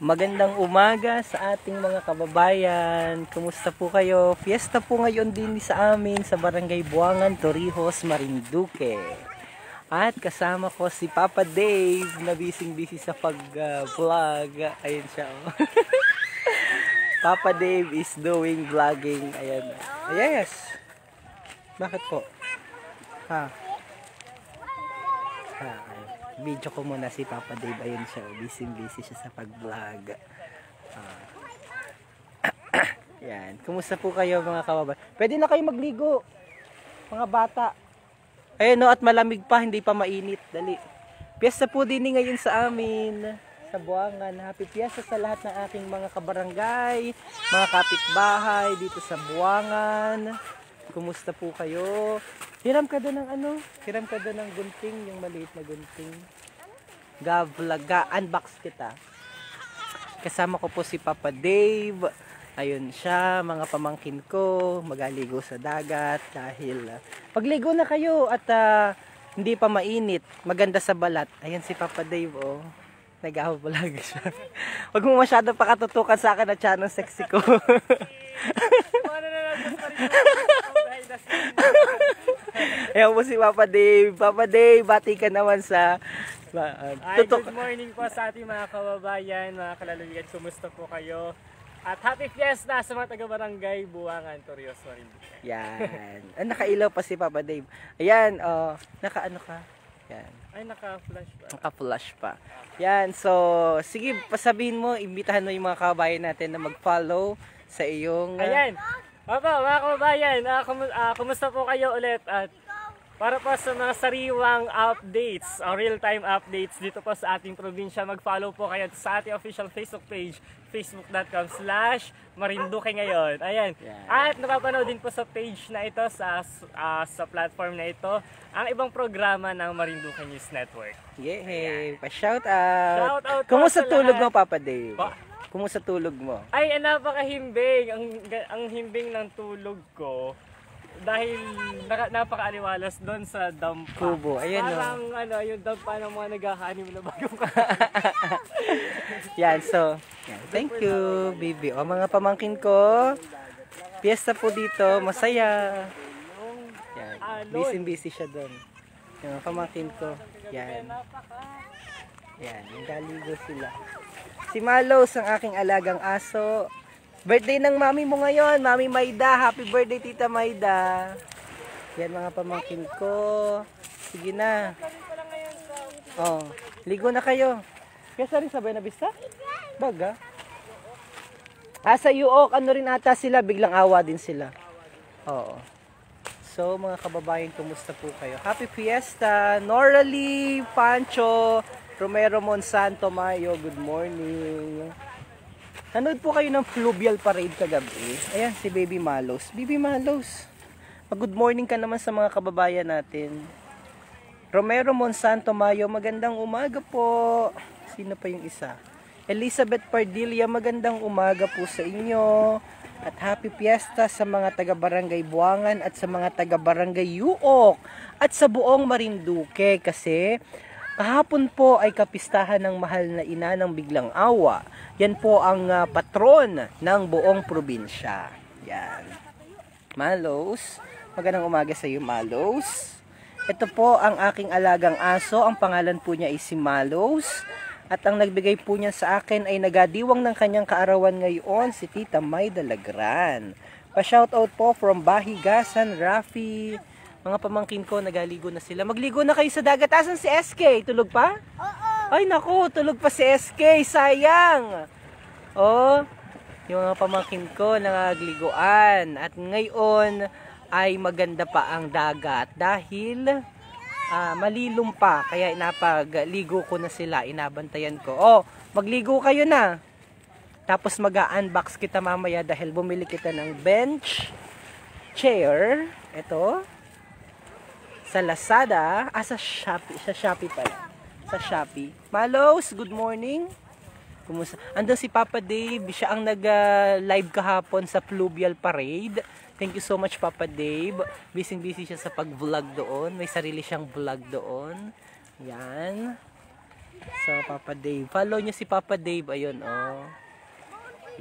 Magandang umaga sa ating mga kababayan. Kumusta po kayo? Fiesta po ngayon din sa amin sa Barangay Buangan, Torrijos, Marinduque. At kasama ko si Papa Dave na busy sa pag-vlog. Ayun siya. Oh. Papa Dave is doing vlogging. Ayan. Yes. Bakit po? Ha? Video ko muna si Papa Dave. Ayun siya. Busy siya sa pag-vlog. Yan. Kumusta po kayo mga kababayan? Pwede na kayo magligo. Mga bata. Ayun no, at malamig pa. Hindi pa mainit. Dali. Piyesta po din ngayon sa amin. Sa Buangan. Happy Piyesta sa lahat ng aking mga kabarangay. Mga kapitbahay dito sa Buangan. Kumusta po kayo? Hiram ka doon ng ano? Hiram ka doon ng gunting, yung maliit na gunting. Gavlaga, unbox kita. Kasama ko po si Papa Dave. Ayun siya, mga pamangkin ko, magaligo sa dagat dahil pagligo na kayo at hindi pa mainit, maganda sa balat. Ayun si Papa Dave, oh. Nag-vlog siya. Huwag mo masyado pakatutukan sa akin at siya ng sexy ko. Ayan po si Papa Dave. Papa Dave, bati ka naman sa... Good morning po sa ating mga kababayan, mga kalalawigan. Kumusta po kayo? At happy fiesta sa mga taga-barangay Buangan, Torrijos, Marinduque. Yan. Nakailaw pa si Papa Dave. Ayan, naka-ano ka? Yan. Ay, naka-flash pa. Naka-flash pa. Yan, so, sige, pasabihin mo, imbitahan mo yung mga kababayan natin na mag-follow sa iyong... Ayan! Opo, mga kababayan, kumusta po kayo ulit? At para po sa mga sariwang updates, real-time updates dito po sa ating probinsya, mag-follow po kayo sa ating official Facebook page, facebook.com/Marinduque ngayon. Ayan. Yeah. At napapanood din po sa page na ito, sa platform na ito, ang ibang programa ng Marinduque News Network. Yay! Pa-shout out! Shout out po kumusta sa tulog lahat. mo, Papa Dave? Kumusta tulog mo? Ay, napakahimbing. Ang himbing ng tulog ko dahil napakaaliwalas doon sa dampa. Kubo, ayan. Parang yung dampa ng mga naghahanim na bagong yan, so, yan. Thank you, baby. O, mga pamangkin ko, piyesta po dito, masaya. Yan, busy siya doon. Yung mga pamangkin ko, yan. Yan, yung galigo sila. Si Malos, ang aking alagang aso. Birthday ng mami mo ngayon, Mami Maida. Happy birthday, Tita Maida. Yan mga pamangkin ko. Sige na. Oh, ligo na kayo. Kaya rin sabay na bista? Baga. Sa Yuok, ano rin ata sila, biglang awa din sila. Oo. So, mga kababayan, kumusta po kayo? Happy Fiesta, Noralie, Pancho, Romero Monsanto Mayo, good morning. Nanood po kayo ng Fluvial Parade kagabi. Ayan, si Baby Malos. Baby Malos, good morning ka naman sa mga kababayan natin. Romero Monsanto Mayo, magandang umaga po. Sino pa yung isa? Elizabeth Pardilla, magandang umaga po sa inyo. At happy fiesta sa mga taga-barangay Buangan at sa mga taga-barangay Yuok at sa buong Marinduque kasi kahapon po ay kapistahan ng mahal na ina ng biglang awa. Yan po ang patron ng buong probinsya. Yan. Malos, magandang umaga sa iyo, Malos. Ito po ang aking alagang aso. Ang pangalan po niya ay si Malos. At ang nagbigay po niya sa akin ay nagadiwang ng kanyang kaarawan ngayon, si Tita Maida Lagran. Pa-shoutout po from Bahigasan, Rafi. Mga pamangkin ko, nagaligo na sila. Magligo na kayo sa dagat. Asan si SK? Tulog pa? Oo. Ay naku, tulog pa si SK. Sayang. Oh, yung mga pamangkin ko nangagliguan. At ngayon ay maganda pa ang dagat dahil malilom pa. Kaya napagligo ko na sila. Inabantayan ko. Oh, magligo kayo na. Tapos mag-unbox kita mamaya dahil bumili kita ng bench, chair. Ito. Sa Lazada, sa Shopee pala. Sa Shopee. Malos, good morning. Kumusta? Andun si Papa Dave, siya ang nag-live kahapon sa Fluvial Parade. Thank you so much, Papa Dave. Busy siya sa pag-vlog doon. May sarili siyang vlog doon. Yan. So, Papa Dave. Follow nyo si Papa Dave. Ayun, oh.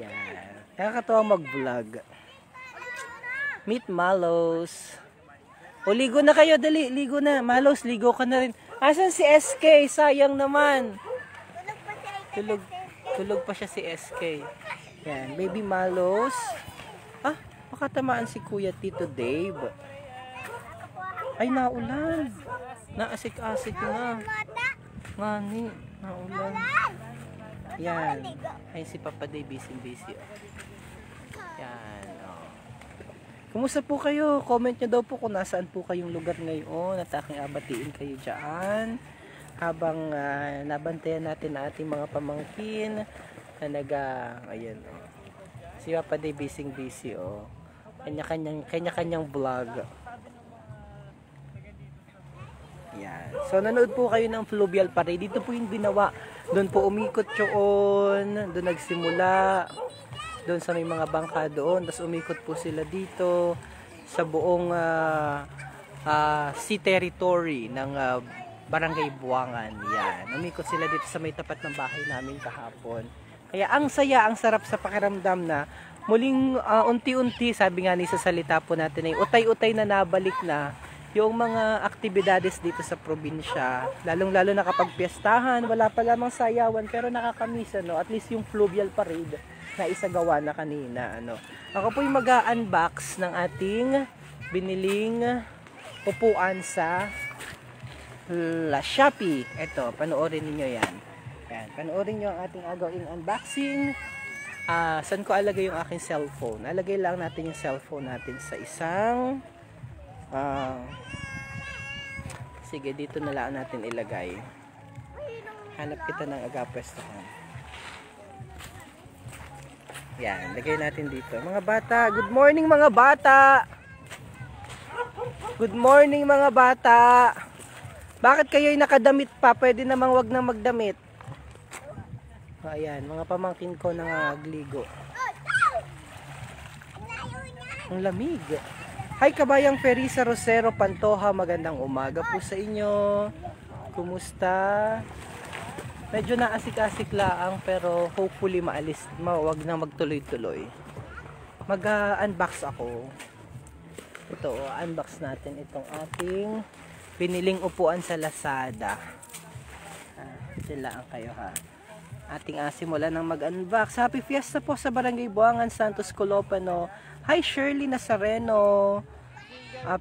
Yan. Nakakatawa mag-vlog. Meet Malos. O, ligo na kayo. Dali, ligo na. Malos, ligo ka na rin. Asan si SK? Sayang naman. Tulog pa siya si SK. Yan. Baby Malos. Ah, makatamaan si Kuya Tito Dave. Ay, naulan. Naasik-asik na. Ngani, naulan. Yan. Ay, si Papa Dave, busy. Yan. Oh. Kumusta po kayo? Comment nyo daw po kung nasaan po kayong lugar ngayon at aking abatiin kayo dyan. Habang nabantayan natin ang ating mga pamangkin na ayan, oh. Si Papa Dave, busy, oh. Kanya-kanyang vlog. Yan. So, nanood po kayo ng Fluvial Parade. Dito po yung ginawa. Doon po umikot yun. Doon nagsimula. Doon sa may mga bangka doon. Tapos umikot po sila dito sa buong sea territory ng Barangay Buangan. Yan. Umikot sila dito sa may tapat ng bahay namin kahapon. Kaya ang saya, ang sarap sa pakiramdam na muling unti-unti, sabi nga ni sa salita po natin ay utay-utay na nabalik na yung mga aktibidades dito sa probinsya, lalong-lalo na kapag piyestahan, wala pa lamang sayawan, pero nakakamiss, ano, at least yung Fluvial Parade na isagawa na kanina, ano. Ako po yung mag-unbox ng ating biniling upuan sa Shopee. Ito, panoorin niyo yan. Yan, panoorin niyo ang ating agawing unboxing. Saan ko alagay yung aking cellphone? Alagay lang natin yung cellphone natin sa isang sige, dito na lang natin ilagay. Hanap kita ng agapwestohan. Yan, lagay natin dito. Mga bata, good morning mga bata! Good morning mga bata! Bakit kayo'y nakadamit pa? Pwede namang wag na magdamit. Ayan, mga pamangkin ko nangagligo. Ang lamig. Hi kabayang Ferisa Rosero Pantoha, magandang umaga po sa inyo. Kumusta? Medyo naasik-asik laang pero hopefully wag na magtuloy-tuloy. Mag-unbox ako. Ito, unbox natin itong ating biniling upuan sa Lazada. Sila ang kayo ha. Ating simulan ng mag-unbox. Happy Fiesta po sa Barangay Buangan, Santos Colopano. Hi Shirley Nazareno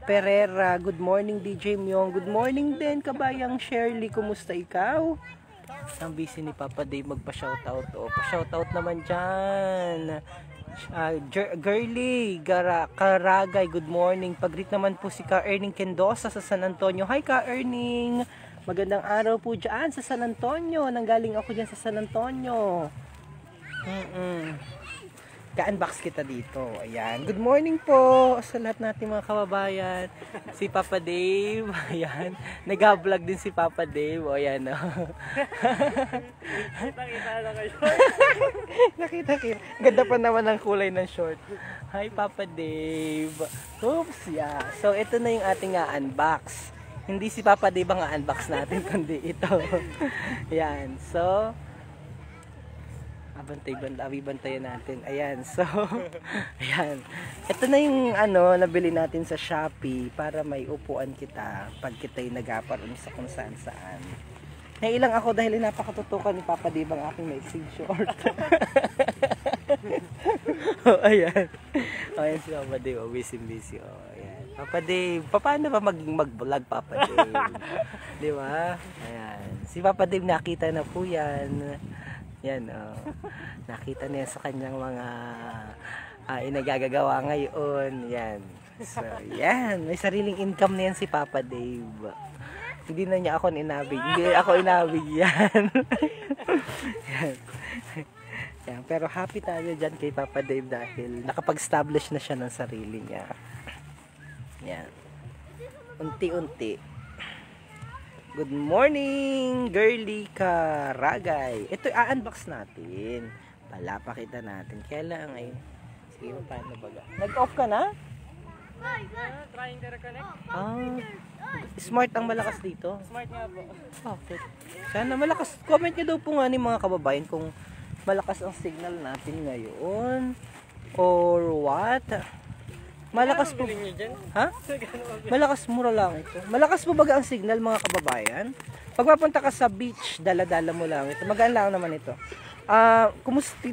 Pereira, good morning DJ Myong, good morning din kabayang Shirley, kumusta ikaw? Ang busy ni Papa Dave magpa-shoutout. O, pa-shoutout naman dyan. Girly Karagay, good morning. Pag-greet naman po si Ka-Erning Kendosa sa San Antonio. Hi Ka-Erning, magandang araw po dyan sa San Antonio. Nanggaling ako dyan sa San Antonio. Ka-unbox kita dito. Ayan. Good morning po sa lahat nating mga kababayan. Si Papa Dave. Ayan. Nag-vlog din si Papa Dave. O, ayan. Nakita na kayo. Nakita. Ganda pa naman ang kulay ng short. Hi, Papa Dave. Oops, yeah. So, ito na yung ating unbox. Hindi si Papa Dave ang unbox natin, kundi ito. Ayan. So, bantayan natin. Ayan. So, ayan. Ito na yung nabili natin sa Shopee para may upuan kita pag kita'y nagaparoon sa kung saan. Nailang ako dahil napakatutukan ni Papa Dave ang aking maiksing short. Ayan. Ayan si Papa Dave. Busy. Ayan. Papa Dave. Paano ba mag-vlog Papa Dave? Di ba? Ayan. Si Papa Dave nakita na po yan. Yan, nakita niya sa kanyang mga inagagagawa ngayon. Yan. So, yan. May sariling income na yan si Papa Dave. Hindi na niya ako inabig. Hindi ako inabig yan. Yan. Yan. Pero happy tayo dyan kay Papa Dave dahil nakapag-establish na siya ng sarili niya. Yan. Unti-unti. Good morning, Girly Karagay. Ito i-unbox natin. Palapakita natin. Kaya lang ay sige, paano ba? Nag-off ka na? Trying to reconnect. Smart ang malakas dito. Smart nga po. Okay. Sana malakas. Comment nyo daw po nga ni mga kababayan kung malakas ang signal natin ngayon. Or what? Malakas po. Ha? Malakas, mura lang ito. Malakas po baga ang signal mga kababayan? Pag mapunta ka sa beach, dala-dala mo lang ito. Magaan lang naman ito.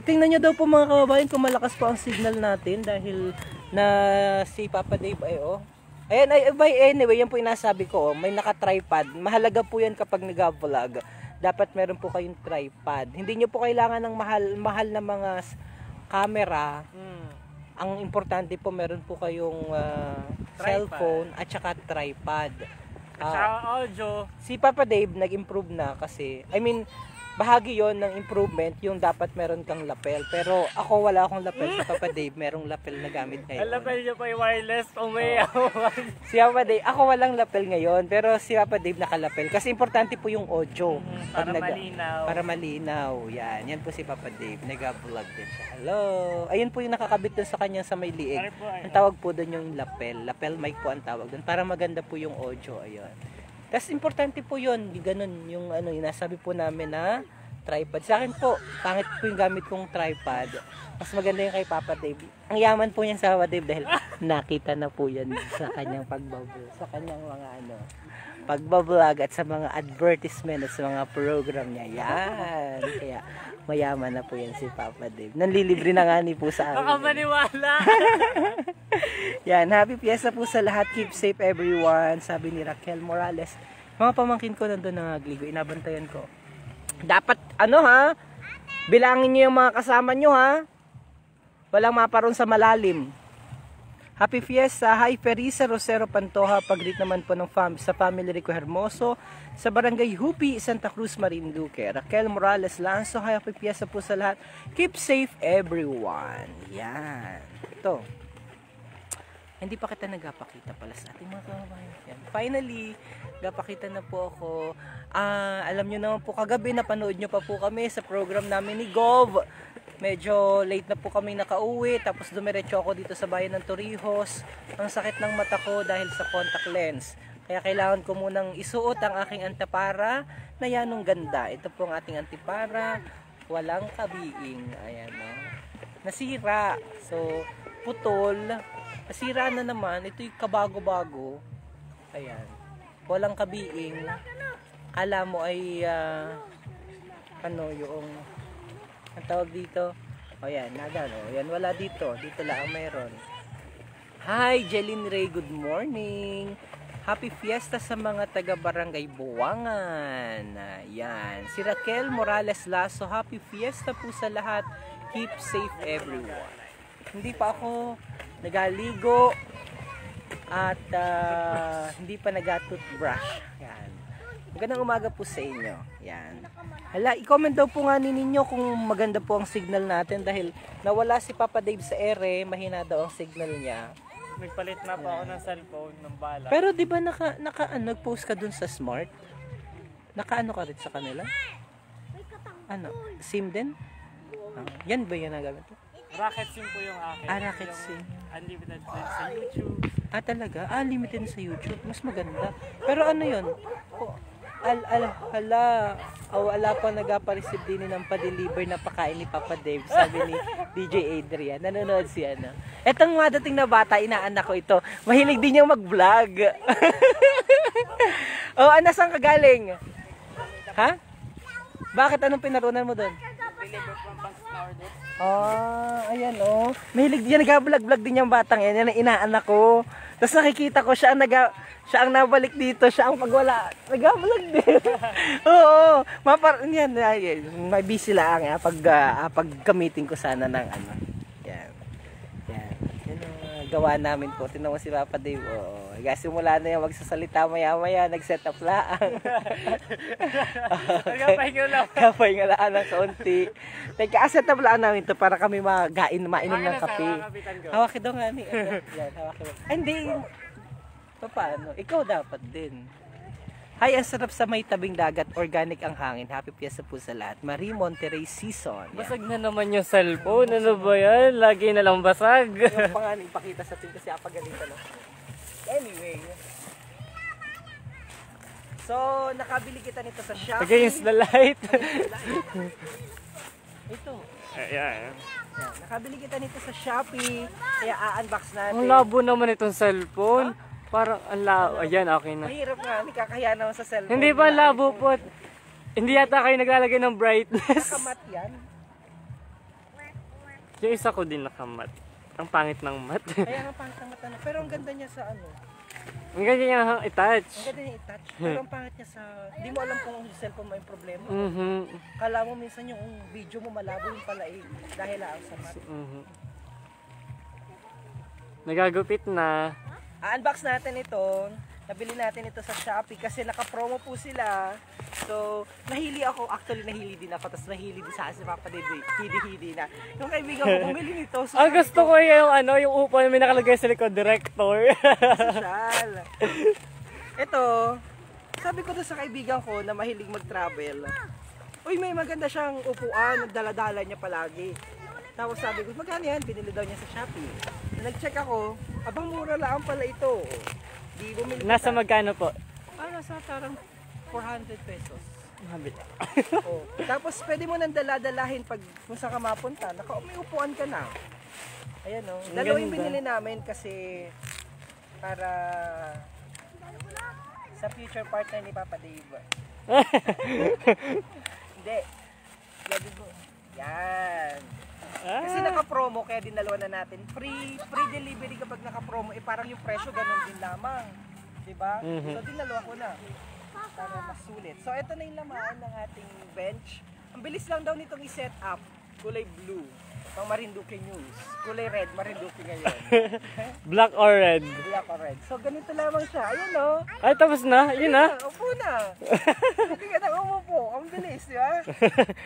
Tingnan nyo daw po mga kababayan kung malakas po ang signal natin dahil na si Papa Dave ay ayan, by anyway, yan po inasabi ko, may naka-tripod. Mahalaga po yan kapag nag-vlog. Dapat meron po kayong tripod. Hindi nyo po kailangan ng mahal na mga camera. Ang importante po meron po kayong cellphone at saka tripod. Sa audio. Si Papa Dave nag-improve na kasi, bahagi yon ng improvement yung dapat meron kang lapel. Pero ako wala akong lapel. Si Papa Dave merong lapel na gamit ngayon. Ang lapel niyo pa yung wireless. Si Papa Dave, ako walang lapel ngayon. Pero si Papa Dave nakalapel. Kasi importante po yung audio. Para malinaw. Para malinaw. Yan po si Papa Dave. Nag-vlog din siya. Hello. Ayun po yung nakakabit dun sa kanya sa may liig. Ang tawag po dun yung lapel. Lapel mic po ang tawag dun. Para maganda po yung audio. Ayun. Tapos importante po yun, ganun, yung nasabi po namin na tripod. Sa akin po, pangit po yung gamit kong tripod. Mas maganda yung kay Papa Dave. Ang yaman po niyan sa Papa Dave dahil nakita na po yan sa kanyang pagbablog, sa kanyang mga pagbablog at sa mga advertisement at sa mga program niya. Yan. Kaya mayaman na po yan si Papa Dave. Nanlilibre na nga ni po sa amin. Baka maniwala. Yan, happy fiesta po sa lahat. Keep safe everyone. Sabi ni Raquel Morales. Mga pamangkin ko nandun nangagligo. Inabantayan ko. Dapat, bilangin nyo yung mga kasama nyo, Walang maparoon sa malalim. Happy fiesta. Hi, Ferisa Rosero Pantoja. Pag-greet naman po sa family Rico Hermoso sa Barangay Hupi, Santa Cruz, Marinduque. Raquel Morales Lanzo. Hi, happy fiesta po sa lahat. Keep safe everyone. Yan. Ito. Hindi pa kita nagapakita pala sa ating mga kababayan. Finally, nagapakita na po ako. Alam nyo naman po, kagabi napanood nyo pa po kami sa program namin ni Gov. Medyo late na po kami nakauwi. Tapos dumiretso ako dito sa bayan ng Torrijos. Ang sakit ng mata ko dahil sa contact lens. Kaya kailangan ko munang isuot ang aking antipara na yanong ganda. Ito po ang ating antipara. Walang kabiing. Ayan, nasira. So, putol. Nasira na naman. Ito'y kabago-bago. Ayan. Walang kabiing. Kala mo ay yung ang tawag dito. O yan, yan wala dito. Dito lang ang mayroon. Hi, Jeline Ray. Good morning. Happy fiesta sa mga taga-barangay Buwangan. Yan. Si Raquel Morales Lasso. Happy fiesta po sa lahat. Keep safe everyone. Hindi pa ako nagaligo at hindi pa nag-toothbrush. Yan. Magandang umaga po sa inyo. Yan. Hala, i-comment daw po nga ninyo kung maganda po ang signal natin dahil nawala si Papa Dave sa ere, mahina daw ang signal niya. Nagpalit na po ako ng cellphone ng bala. Pero di ba nag-post ka dun sa Smart? Naka-ano ka rin sa kanila? SIM din? Yan ba yung nagamit? Rocket SIM po yung akin. Rocket SIM. Unlimited sa YouTube. Talaga? Limited sa YouTube. Mas maganda. Pero ano yun? Wala pa nagpa-receive din ng pa-deliver na pakain ni Papa Dave. Sabi ni DJ Adrian. Nanonood siya, Etong madating na bata, inaanak ko ito. Mahilig din niyang mag-vlog. Saan ka galing? Ha? Bakit? Anong pinarunan mo doon? Deliver from Bangkok. Ayan, Mahilig din niya, nag-vlog din yung batang yan. Yan ang inaanak ko. Tapos nakikita ko siya ang nabalik dito, siya ang pagwala. Nag-vlog din. Oo. Yan, may busy lang pag gamitin ko sana ng Yan. Yan. Yan ang gawa namin po. Tingnan mo si Papa Dave. Simula na yung magsasalita maya-maya, nag-set up lang. Nagpahinga lang ng kaunti. Teka, set up lang namin to para kami mainom ng kape. Hawakin daw nga ni. Yan, hawakin mo. Hindi. Paano? Ikaw dapat din. Hi, ang sarap sa may tabing dagat, organic ang hangin. Happy Fiesta po sa lahat. Marie Monterrey season. Yan. Basag na naman yung cellphone. Ano ba yan? Lagi na lang basag. Yung pa nga ipakita sa atin kasi apagalitan ako. Anyway. So, nakabili kita nito sa Shopee. Against the light. Ito. Ayan. Yan. Nakabili kita nito sa Shopee. Kaya a-unbox natin. Ang labo naman itong cellphone. Parang ang labo. Ayan, okay na. Mahirap nga. Hindi kakahiya naman sa cellphone. Hindi ba labo po? Hindi yata kayo naglalagay ng brightness. Nakamat yan. Yung isa ko din nakamat. Ang pangit ng mat. Kaya nga pangit ang mata na. Pero ang ganda niya sa ano. Ang ganda niya i-touch. Ang ganda niya i-touch. Pero ang pangit niya sa... Hindi mo alam kung ang cellphone mo yung problema. Mhm. Kala mo minsan yung video mo malabo yung pala eh. Dahil lang sa mat. Mhm. Nagagupit na. A-unbox natin ito. Nabili natin ito sa Shopee kasi naka-promo po sila. So, nahili ako. Actually, nahili din ako. Tapos nahili din sa akin si Papa Dave. Hidi-hidi na. Yung kaibigan ko bumili nito. So, Ang gusto ko yung ano, yung upo na may nakalagay sa likod, director. social. Ito, sabi ko doon sa kaibigan ko na mahilig mag-travel. Uy, may maganda siyang upuan. Dala-dala niya palagi. Tapos sabi ko, magkano yan? Binili daw niya sa Shopee. Nag-check ako, abang mura lang pala ito. Di bumili Nasa kita. magkano po? Nasa parang 400 pesos. Mabili. Oh. Tapos pwede mo nang dala-dalahin pag kung saan ka mapunta. May upuan ka na. Ayan o. Ang Dalawa yung ganda. binili namin kasi para sa future partner ni Papa Dave. Hindi. Lagi mo. Yan. Kasi naka-promo kaya dinalawa na natin. Free delivery kapag naka-promo. Eh parang yung presyo ganun din lamang. Diba? Mhm. So dinalawa ko na. Para mas sulit. So ito na yung laman ng ating bench. Ang bilis lang daw nitong i-set up. Kulay blue. Pang Marinduque News. Kulay red. Marinduque ngayon. Black or red? Black or red. So ganito lamang siya. Ayun o. Ay, tapos na? Yun na? Upo na. Hindi ka na umupo. Ang bilis, di ba?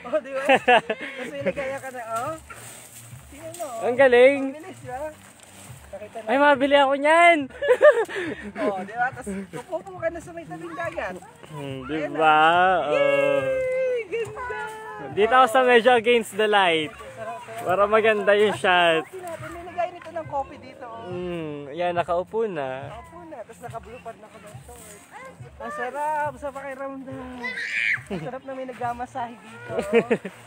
O, di ba? Tapos iligaya ka na, oh. Tingnan mo, oh. Ang galing. Ang bilis, di ba? Nakita na. Ay, mabili ako niyan. Oh, di ba? Tapos upo ka na sa may tabing dagat. Diba? Oh. Yay! Ganda! Dito ako sa medyo against the light. Sarap. Para maganda yung shot. Coffee natin. Nilagay nito ng coffee dito, oh. Yan, nakaupo na. Upo na. Tapos naka-blue pad na ako ng short. Ang sarap sa pakiramdam. Ang sarap na may nagmamasahe dito.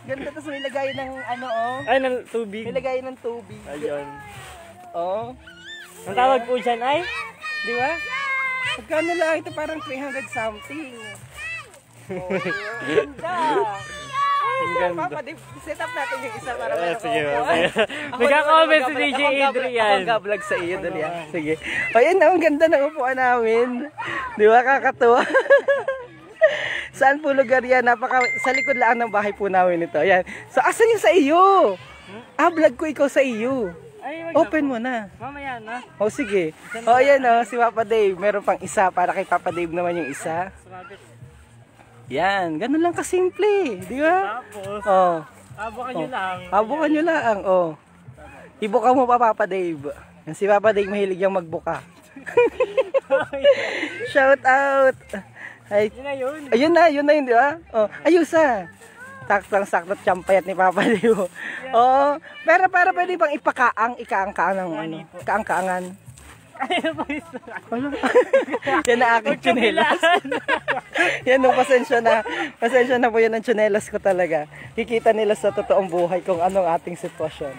Ganda, tapos may lagay ng ano, oh. Ay, ng tubig. May lagay ng tubig. Ayun. Oh. Ang tawag po dyan ay? Di ba? Pagkano lang ito parang 300 something. Oh, ganda. Ang ganda. Papa, set up natin yung isa para meron Sige, ko. sige. Nagka-comment si DJ Adrian. Ako vlog sa iyo, dali. Sige. Ayun na, ang ganda ng upuan namin. Di ba, kakatuwa? Saan po lugar yan? Sa likod lang ng bahay po namin ito. Ayan. So, asan yung sa iyo? Vlog ko ikaw sa iyo. Ay, wag Open na po. mo na. Mamaya na. O sige. O ayan o, si Papa Dave. Meron pang isa para kay Papa Dave naman yung isa. Sumabit. Yan, ganun lang kasimple. Di ba? Tapos, O, abukan nyo lang. habukan nyo lang. O. Ibuka mo pa Papa Dave. Yan, si Papa Dave mahilig yung magbuka. Shout out. Ay, Yun na yun. yun na yun, di ba? O, ayusa. Saktang-sakto champayat ni Papa Dave. O, pero para pwede bang ikaang-kaang ng ano? Kaang-kaangan. Yan na aking tsinelas. Yan no, pasensya na. Pasensya na po yan ang tsinelas ko talaga. Kikita nila sa totoong buhay kung anong ating sitwasyon.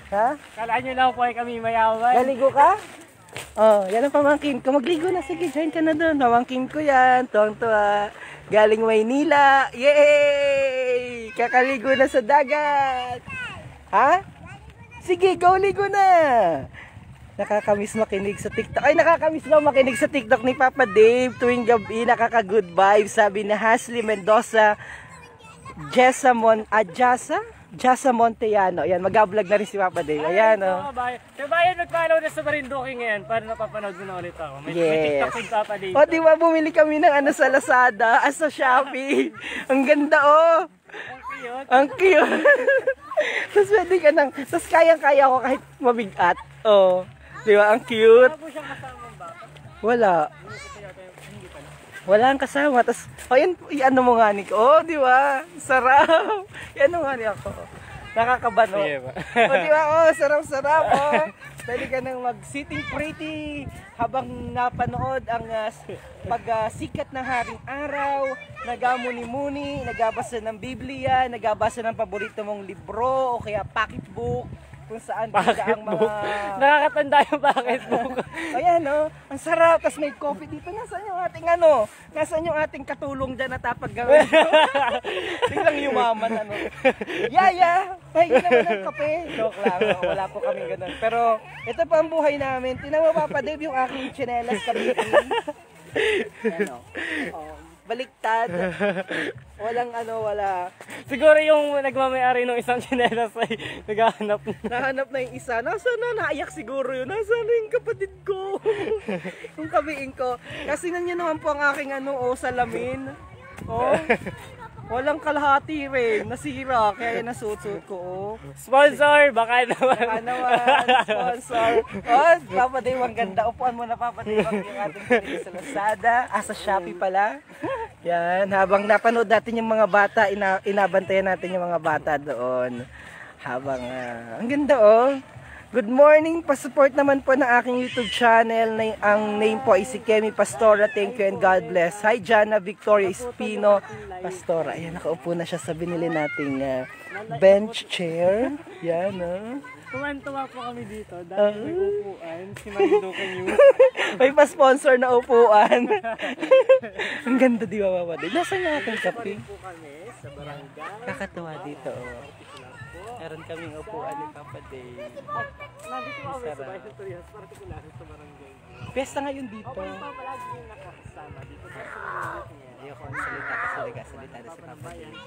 Ha? Kalaan nyo lang po ay kami mayaman. Naligo ka? Oh, yan ang pamangkin ko. Magligo na. Sige, join ka na doon. Pamangkin ko yan. Tuwang-tuwa. Galing Maynila. Yay! Kakaligo na sa dagat. Ha? Sige, go ligo na. Nakakamiss makinig sa TikTok. Ay, nakakamiss daw makinig sa TikTok ni Papa Dave tuwing gabi. Nakaka-good vibes. Sabi ni Hasley Mendoza, Jessa Montellano. Ayan, mag-vlog na rin si Papa Dave. Ayan, oh. Kabayan, mag-follow na sa Marinduque ngayon para napapanood mo na ulit ako. May Yes. TikTok din Papa Dave. O, di ba, bumili kami ng ano sa Lazada, sa Shopee. Ang ganda, oh. Ang cute. Ang cute. Tapos pwede ka nang, tapos kayang-kaya ko kahit mabigat. Oh. Di ba, ang cute. Wala po siyang kasamang baka. Wala. Hindi ko pa yata yung- hindi pala. Walang kasama. Tapos, ano mo nga ni ko. Oh, di ba? Sarap. Yan mo nga ni ako. Nakakabano. Sige ba? O, di ba? Oh, sarap-sarap. Oh. Pwede ka nang mag-sitting pretty habang napanood ang pagsikat ng haring araw, nagamuni-muni, nagabasa ng Biblia, nagabasa ng paborito mong libro o kaya pocketbook, kung saan bigla ang mga... Nakakatanda yung pocketbook. Ayan, no? Ang sarap. Tapos may coffee dito. Nasaan yung ating Nasaan yung ating katulong dyan na tapag gawin? Biglang yumaman, Yaya! Pahingi naman ng kape. Joke lang. Wala po kami ganun. Pero ito pa ang buhay namin. Tinan mo, Papa Dave, yung aking tsinelas kabiti. Baliktad. Wala. Siguro yung nagmamayari ng isang tsinelas ay naghahanap. Nahanap na yung isa. Nasaan na? Naiyak siguro yun. Nasaan na yung kapatid ko? Yung kabiin ko. Kasi nanyo naman po ang aking salamin. Oh. Walang kalahati rin. Nasira. Kaya yan nasuot ko. Oh. Sponsor! Baka naman. Baka naman. Sponsor. Oh, Papa Dave, ang ganda. Upuan mo na, Papa Dave. Yung ating pinili sa Lazada. Sa Shopee pala. Yan. Habang napanood natin yung mga bata, inabantayan natin yung mga bata doon. Habang, ang ganda oh. Good morning, pa-support naman po ng aking YouTube channel. Ang name po ay si Kemi Pastora. Thank you and God bless. Hi, Jana Victoria Espino Pastora. Ayan, nakaupo na siya sa binili nating bench chair. Yan, Tuwan-tuwa po kami dito dahil may upuan. Sinabidukan nyo. May pa-sponsor na upuan. Ang ganda, di ba, Papa Dave? Nasaan yung ating kape? Po kami sa barangay. Kakatuwa dito, Meron kaming upuan ni Papa Dave. Nandito po kami sa Bison Torres, particular sa barangay. Pesta ngayon dito. Okay po, palagi yung nakakasama dito sa barangay niya. Ayoko ang salita na si Papa Dave.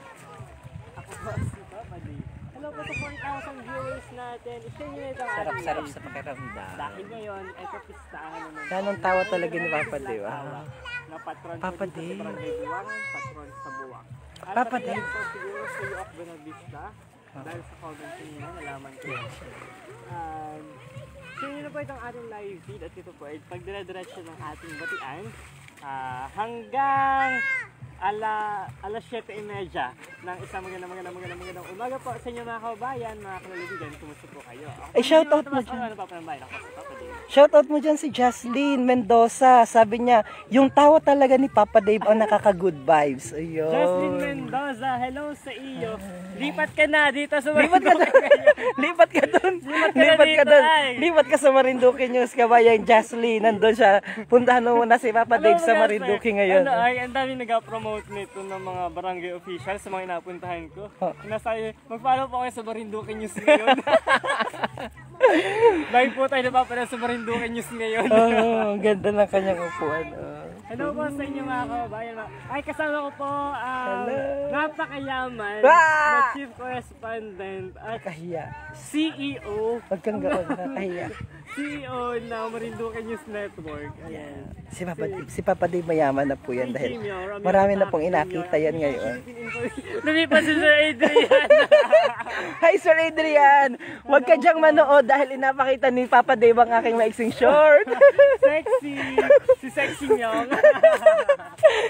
Ako po si Papa Dave. Hello po sa 4,000 viewers natin. I-share nyo na ito ang ating Sarap live. sa pakiramdam. Dahil ngayon, ay kapistahan naman. Ganong tawa talaga ni Papa Dave. Na patron Papa po dito Dave. sa Barangay Buwang, patron sa Buwang. At Papa pati Dave. po siguro sa iyo of Benavista. Dahil sa comment niya, nalaman ko yan. Share nyo na po itong ating live feed at ito po ay pagdire-diretso ng ating batian hanggang alas 7:30 ng isang magandang umaga po sa inyo mga kababayan, mga kalulubigan. Kumusta po kayo? Ay, shoutout mo dyan. Ano pa pa ng bayan? Ako si Papa Dave. Shoutout mo dyan si Jocelyn Mendoza. Sabi niya, yung tawa talaga ni Papa Dave ang nakaka-good vibes. Ayun. Jocelyn Mendoza, hello sa iyo. Lipat ka na dito sa Lipat ka doon. Lipat ka doon. Lipat ka sa Marinduque News. Kabayan Jocelyn. Nandun siya. Puntahan mo muna si Papa Dave sa Marinduque ngayon. Ano ay, ang dami nag-promote nito ng mga barangay officials sa mga inapuntahan ko. Nasabi, mag-follow po kayo sa Marinduque News ngayon. Live po tayo napapala sa Marinduque News ngayon. Ang ganda ng kanyang upuan. Hello po sa inyo mga kababayan. Ay, kasama ko po napakayaman na Chief Correspondent at Kahiya. CEO. Huwag kang gaon. Kahiya. CEO ng Marinduque News Network. Ayan. Si Papa Dave mayaman na po yan dahil marami na pong inakita yan ngayon. Lumipas si Sir Adrian. Hi Sir Adrian! Huwag ka dyang manood dahil inapakita ni Papa Dave ang aking maiksing short. Sexy! Si Sexy Nyong.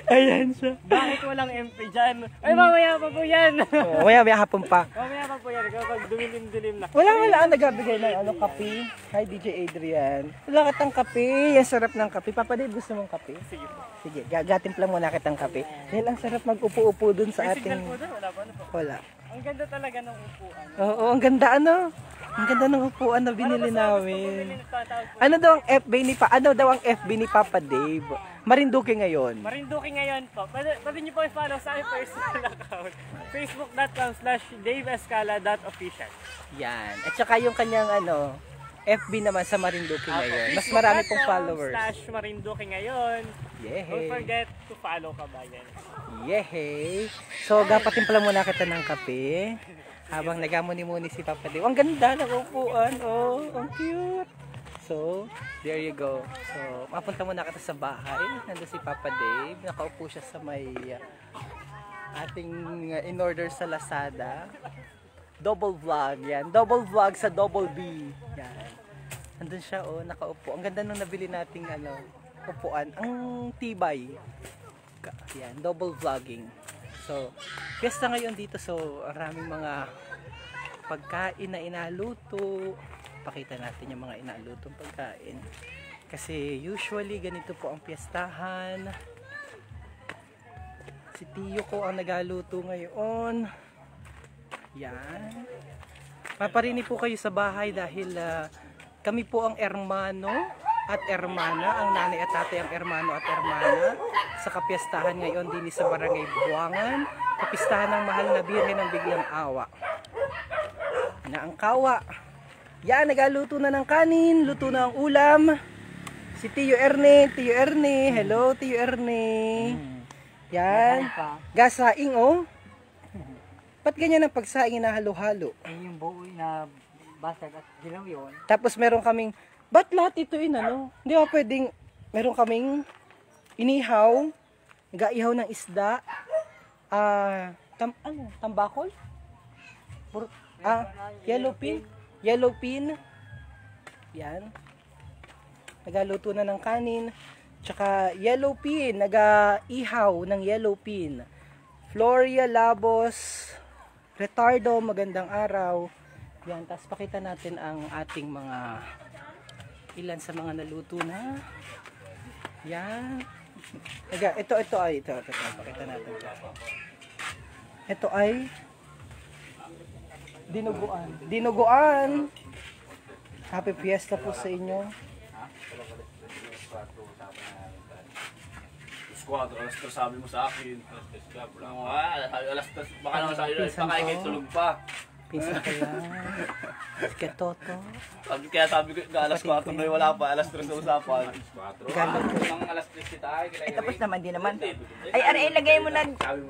Ayan siya. Bakit walang MP dyan? Ay, mamaya pa po yan. Mamaya hapon pa. Mamaya pa po yan kapag dumilim-dilim na. Wala ang nagbibigay ng kape. Hi DJ Adrian. Wala katang kape. Ang sarap ng kape. Papa Dave, gusto mong kape? Sige po. Sige, gatimpla muna kitang kape. Dahil ang sarap mag-upo-upo dun sa May ating... signal po doon? Wala pa ano po? Wala. Ang ganda talaga ng upuan. Oo, ang ganda Ang ganda ng upuan na binili namin. Ano daw ang FB ni Papa Dave? Marinduque ngayon. Marinduque ngayon po. Pwede niyo po i-follow sa aking personal account. facebook.com/daveescala.official. Yan. At saka yung kanyang FB naman sa Marinduque ngayon. Mas marami pong followers. /Marinduque ngayon. Yehey. Don't forget to follow kabayan. Yehey. So, gapatin pala muna kita ng kape. Habang nagamuni-muni si Papa Dave. Ang ganda ng upuan. Oh, ang cute. So, there you go. So, mapunta muna kita sa bahay. Nandun si Papa Dave. Nakaupo siya sa may ating in-order sa Lazada. Double vlog. Yan. Double vlog sa Double B. Yan. Nandun siya, nakaupo. Ang ganda nung nabili nating upuan. Ang tibay. Yan, double vlogging. So, piyesta ngayon dito. So, maraming mga pagkain na inaluto. Pakita natin yung mga inalutong pagkain. Kasi usually ganito po ang piyestahan. Si Tiyo ko ang nagaluto ngayon. Yan. Paparinig po kayo sa bahay dahil kami po ang ermano at ermana, ang nanay at tatay ang ermano at ermana sa kapiyastahan ngayon din sa Barangay Buangan, kapistahan ng Mahal na Birhen ng Biglang Awa. Na ang kawa. Yan, nagaluto na ng kanin, luto na ang ulam. Si Tiyo Erne, hello Tiyo Erne. Yan, gasaing oh. Ba't ganyan ang pagsaing na halo-halo? Yung buo na basag at dilaw yun. Tapos meron kaming, ba't lahat ito ano? Hindi ba pwedeng, meron kaming inihaw, gaihaw ng isda, tambakol? Yellow pin. Yan. Nagaluto na ng kanin. Tsaka yellow pin, nagaihaw ng yellow pin. Floria Labos, Retardo, magandang araw. Yan, tapos pakita natin ang ating mga ilan sa mga naluto na. Yan. Ito pakita natin. Ito ay dinuguan. Happy Fiesta po sa inyo. Alas 3 sabi mo sa akin. Alas 3, baka naman sa iyo, baka ikay tulog pa. Pinsan ko yan. Sige, Toto. Sabi ko, alas 4 na wala pa, alas 3 na usapan. Nang alas 3 kita ay, tapos naman, di naman. Ay, aray, ilagay mo na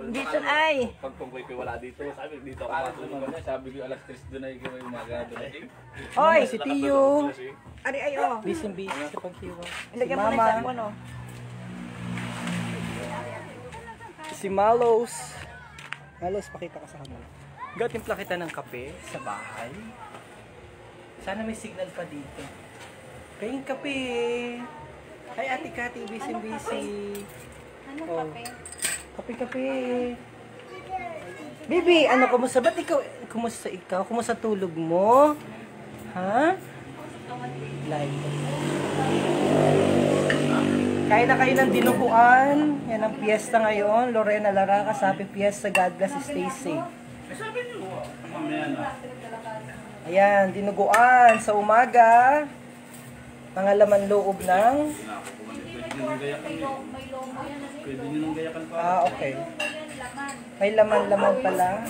dito ay. Pag pangkoy ko wala dito, sabi dito ako matulog na. Sabi ko, alas 3 doon ay gawin umaga doon ay. Hoy, Si Tiyo. aray, ay, oh. Busy sa pagkiwa. Ilagay mo na sa ano. Si Malos. Malos, pakita ka sa camera. Gatimpla kita ng kape sa bahay. Sana may signal pa dito. Pahing kape. Ay, Ate Kati, busy. Anong kape? Kape. Bibi, ano, kumusta? Ba't ikaw? Kumusta tulog mo? Ha? Live. Kain na kayo ng dinuguan. Yan ang piyesta ngayon. Lorena Lara, Happy Fiesta. God bless, stay safe. Ayan, dinuguan sa umaga. Mga laman loob ng... Okay. May laman pala.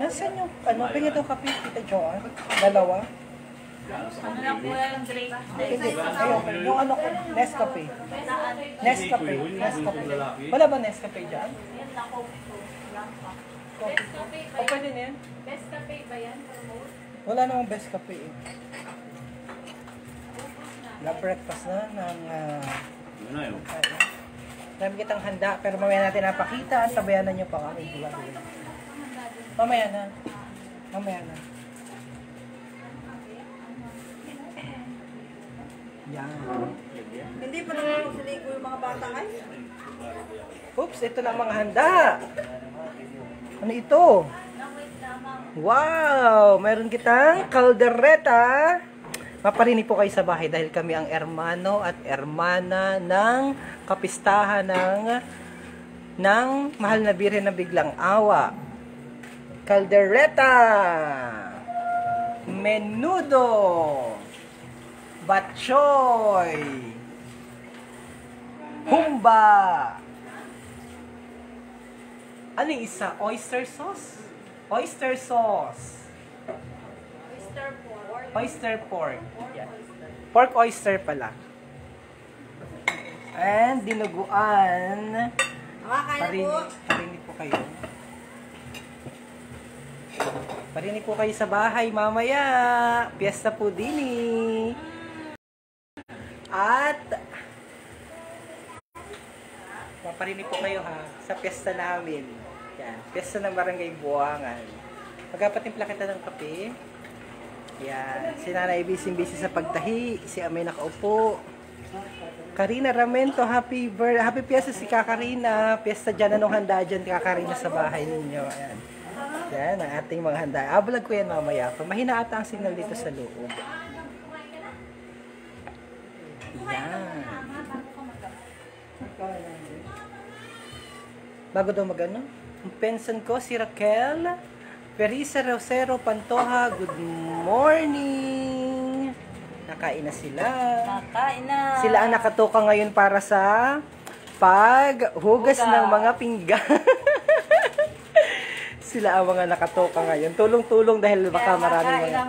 Nasaan yung... Ano? Pingin ito kape, Tita Joanne? Dalawa? Ano lang po yung drink? Hindi. Ayun, yung ano ko, Nescafe. Nescafe. Wala ba Nescafe dyan? Yan na, coffee po. Coffee. O, pwede na yan? Best cafe ba yan? Promote? Wala namang best cafe eh. Na-breakfast na ng... Yun na yun. Marami kitang handa, pero mamaya natin napakita. Sabayanan nyo pa kami. Mamaya na. Yan. Hindi pa naman siligo yung mga bata ay. Oops, ito na ang mga handa. Ano ito? Wow! Meron kitang kaldereta. Maparinig po kayo sa bahay dahil kami ang ermano at ermana ng kapistahan ng Mahal na Birhen ng Biglang Awa. Kaldereta. Menudo. Batchoy. Humba. Ano yung isa? Oyster sauce? Oyster sauce. Oyster pork. Yan. Pork oyster pala. And dinuguan. Parinig po kayo. Parinig po kayo sa bahay mamaya. Piyesta po din. At paparinig po kayo ha sa piyesta namin. Yan, piyesta ng Barangay Buangan. Magpapatimpla kita ng kape. Yan, si Nanay busy sa pagtahi, si Amay nakaupo. Karina Ramento, happy piyesta si Kakarina. Piyesta dyan, anong handa dyan, Kakarina, sa bahay ninyo. Ayan. Yan, ang ating mga handa. Vlog ko yan mamaya. Mahina ata ang signal dito sa loob. Yan. Bago daw magano, ang pensan ko, si Raquel. Perisa Rosero Pantoja, good morning. Nakain na sila. Nakain na. Sila ang nakatoka ngayon para sa paghugas ng mga pinggan. Sila ang mga nakatoka ngayon. Tulong-tulong dahil baka maraming mga...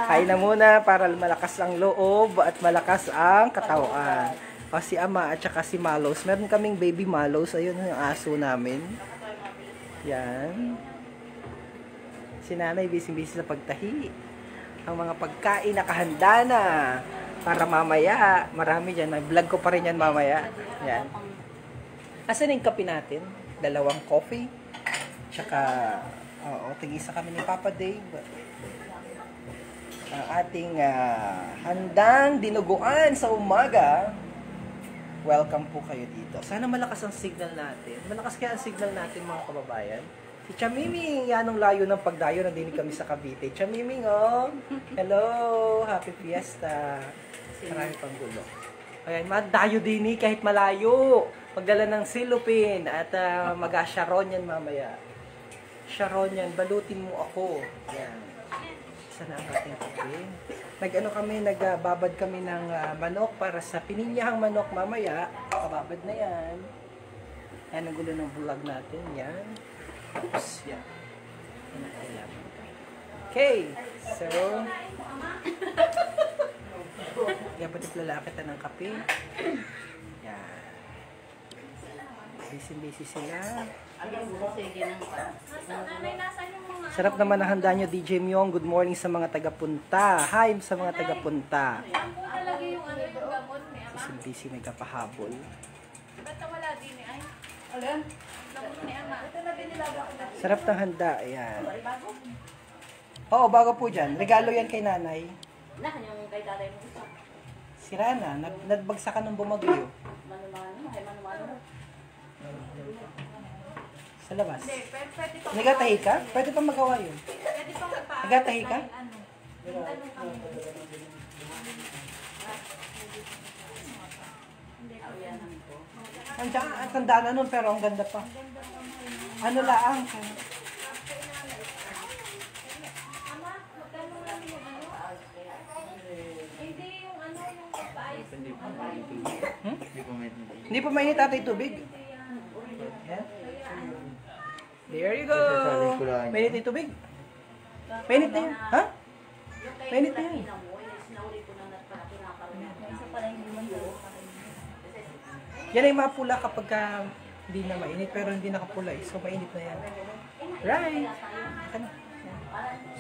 Kain na muna para malakas ang loob at malakas ang katawan. O si Ama at saka si Malos. Meron kaming baby Malos. Ayun yung aso namin. Yan. Si Nanay busy-busy sa pagtahi. Ang mga pagkain nakahanda na para mamaya. Marami dyan. May vlog ko pa rin yan mamaya. Yan. Asan yung kape natin? 2 coffee. Tsaka, tig-isa kami ni Papa Dave. Ang ating handang dinuguan sa umaga. Welcome po kayo dito. Sana malakas ang signal natin. Malakas kaya ang signal natin mga kababayan. Si Chamiming, yan ang layo ng pagdayo. Nandinig kami sa Cavite. Chamiming, oh. Hello. Happy Fiesta. Marami pang gulo. Ayan, madayo din kahit malayo. Magdala ng silupin at mag-sharon yan mamaya. Sharon yan, balutin mo ako. Yan. Sana ang ating kape. Nagbabad kami ng manok para sa pininyahang manok mamaya. Kababad na yan. Yan ang gulo ng vlog natin. Yan. Oops, yan. Okay, so dapat iplalaki ta ng kape. Yan. Busy sila. Sarap naman ang handa nyo, DJ Myong. Good morning sa mga taga-punta. Hi sa mga taga-punta. Busy nagkapahabol. Sarap ng handa. Ayan. Oo, bago po dyan. Regalo yan kay nanay. Si Rana, nagbagsakan ng bumagyo. Sa labas. Nagatahi ka? Pwede pa magawa yun. Nagatahi ka? Ang tanda na nun, pero ang ganda pa. Ano laang? Hindi pa mainit tatay tubig. There you go. Mainit yung tubig. Mainit na yan. Ha? Mainit na yan. Yan ay mapula kapag hindi na mainit, pero hindi nakapula. So, mainit na yan. Right. Ano?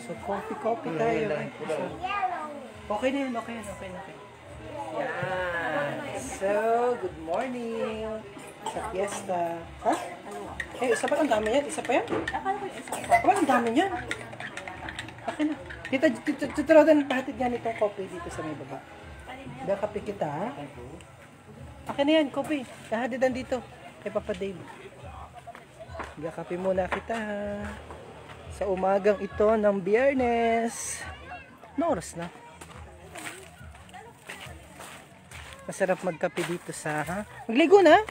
So, coffee tayo. Okay na yan. Okay. Yan. So, good morning. Sa fiesta. Ha? Isa pa ang dami yan? Isa pa yan? Ang dami yan. Okay na. Dito natin pahatid nga nitong coffee dito sa may baba. Dahil kape kita, ha? Okay na yan, coffee. Kahadidan dito. Kay Papa Dave. Kape muna kita, ha? Sa umagang ito ng Biyernes. Ano oras na? Masarap magkape dito sa, ha? Magligo na?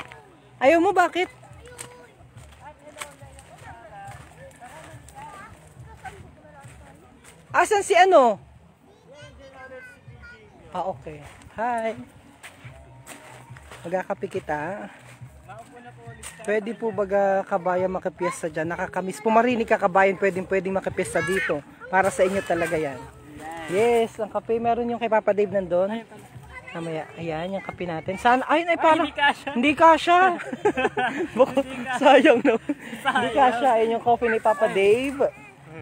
Ayaw mo, bakit? Asan si ano? Okay. Hi. Magkakape kita. Pwede po baga kabayan makapiyesta dyan. Nakakamiss. Pumarinig ka kabayan, pwedeng makapiyesta dito. Para sa inyo talaga yan. Yes, ang kape. Meron yung kay Papa Dave nandun. Mamaya, ayan, yung kape natin. Saan? Ay, parang, hindi kasha. Sayang, no? Hindi kasha. Ayan yung coffee ni Papa Dave.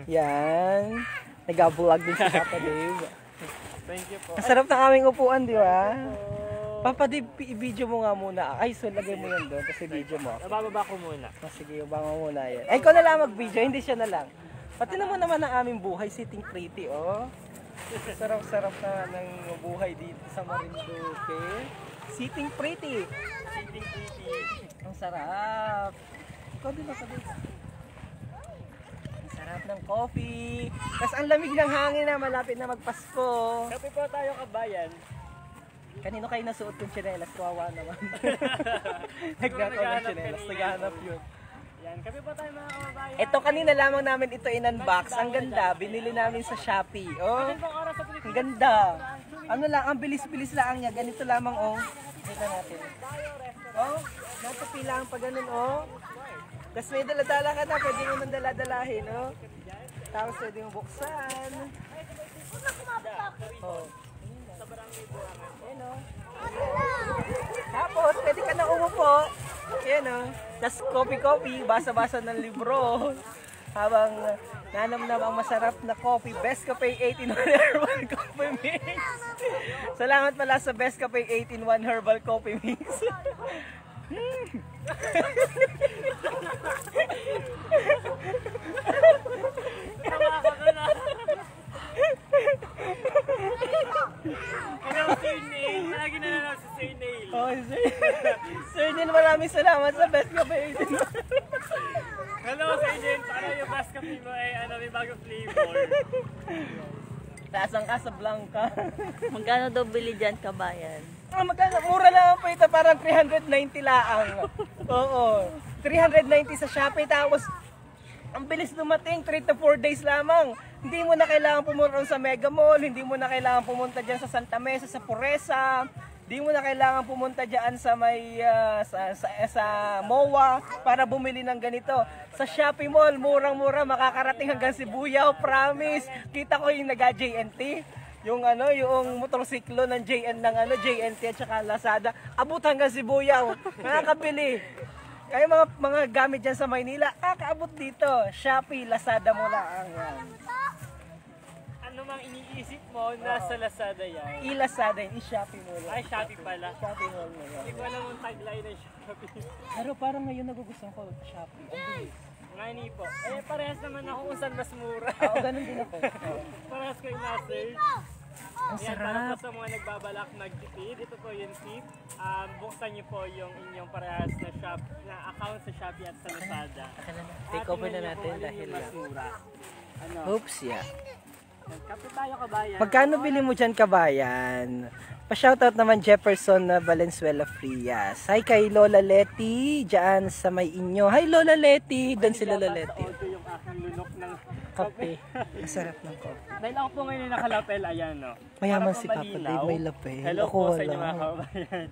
Yan. Nag-vlog din si Papa Dave. Thank you po. Ang sarap ng aming upuan, di ba? Papa Dave, i-video mo nga muna. Ay, so lagay mo yan doon kasi video mo. Nabababa ko muna. Sige, ubanga mo muna yan. Ay, ikaw na lang mag-video, hindi siya na lang. Pati naman ang aming buhay, sitting pretty, oh. Sarap-sarap na ng buhay dito sa Marinduque. Sitting pretty. Sitting pretty. Ang sarap. Ikaw din ako din. Ang sarap ng coffee. Tapos ang lamig ng hangin na malapit na magpasko. Kape po tayo kabayan. Kanino kayo nasuot yung tsinelas? Kawawa naman. Nagkakaw ng tsinelas. Naghahanap yun. Yan, kape po tayo mga kababayan. Ito kanina lamang namin ito in-unbox. Ang ganda. Binili namin sa Shopee. Oh, Ibang oras sa Pilipinas. ang ganda. Ano lang, ang bilis-bilis lang niya. Ganito lamang, oh. Ito natin. Oh, natupi lang pa ganun, oh. Tapos may daladala ka na. Pwede mo nang daladalahin, oh. Tapos pwede mo buksan. Oh. Ayan, oh. Tapos, pwede ka na umupo. Ayan, oh. Tapos, coffee-coffee. Basa-basa ng libro. Habang nanamnam ang masarap na coffee. Best Cafe 8-in-1 Herbal Coffee Mix. Salamat pala sa Best Cafe 8-in-1 Herbal Coffee Mix. Sir Neil, lagi na lang si Sir Neil. Oh, Sir Neil, maraming salamat sa Best Cafe 8-in-1. Hello Sir Neil, paano yung best kape mo ay may bagong flavor? Lasang Casablanca. Magkano daw bili dyan, kabayan? Magkano? Mura lang po ito, parang 390 laang. Oo. 390 sa Shopee, tapos ang bilis dumating, 3 to 4 days lamang. Hindi mo na kailangan pumunta sa Mega Mall, hindi mo na kailangan pumunta dyan sa Santa Mesa, sa Puresa, hindi mo na kailangan pumunta dyan sa may sa MOA para bumili ng ganito. Sa Shopee Mall, murang-mura, makakarating hanggang Sibuyaw, promise. Kita ko yung naga-JNT, yung yung motorsiklo ng JNT at saka Lazada, abot hanggang Sibuyaw. Nakakabili. Kaya mga gamit dyan sa Maynila, kakaabot dito. Shopee, Lazada mo lang. Ano mang iniisip mo, nasa Lazada yan? I-Lazada yun, i-Shopee mo lang. Ay, Shopee pala. Shopee Mall mo lang. Hindi ko alam ang tagline ng Shopee. Pero parang ngayon nagugustuhan ko Shopee. Ang bilis. Ngani po. Eh, parehas naman ako kung saan mas mura. Oo, ganun din ako. Parehas ko yung na-search. Ang Yan, para po sarap. sa mga nagbabalak magtipid, ito po yung tip. Buksan niyo po yung inyong parehas na account sa Shopee at sa Lazada. Take over na natin dahil mas mura. Ano? oops, yeah. Kape tayo kabayan. Magkano bili mo dyan, kabayan? Pa-shoutout naman Jefferson na Valenzuela Frias. Hi kay Lola Leti, dyan sa may inyo. Hi Lola Leti, doon si Lola Leti. Ito yung aking lunok ng Kape. Ang sarap ng kape. Dahil ako po ngayon nakalapel, ayan no. Mayaman Para si po Papa malinaw. Dave, may lapel. Hello Ako po sa inyo wala. mga kabayan.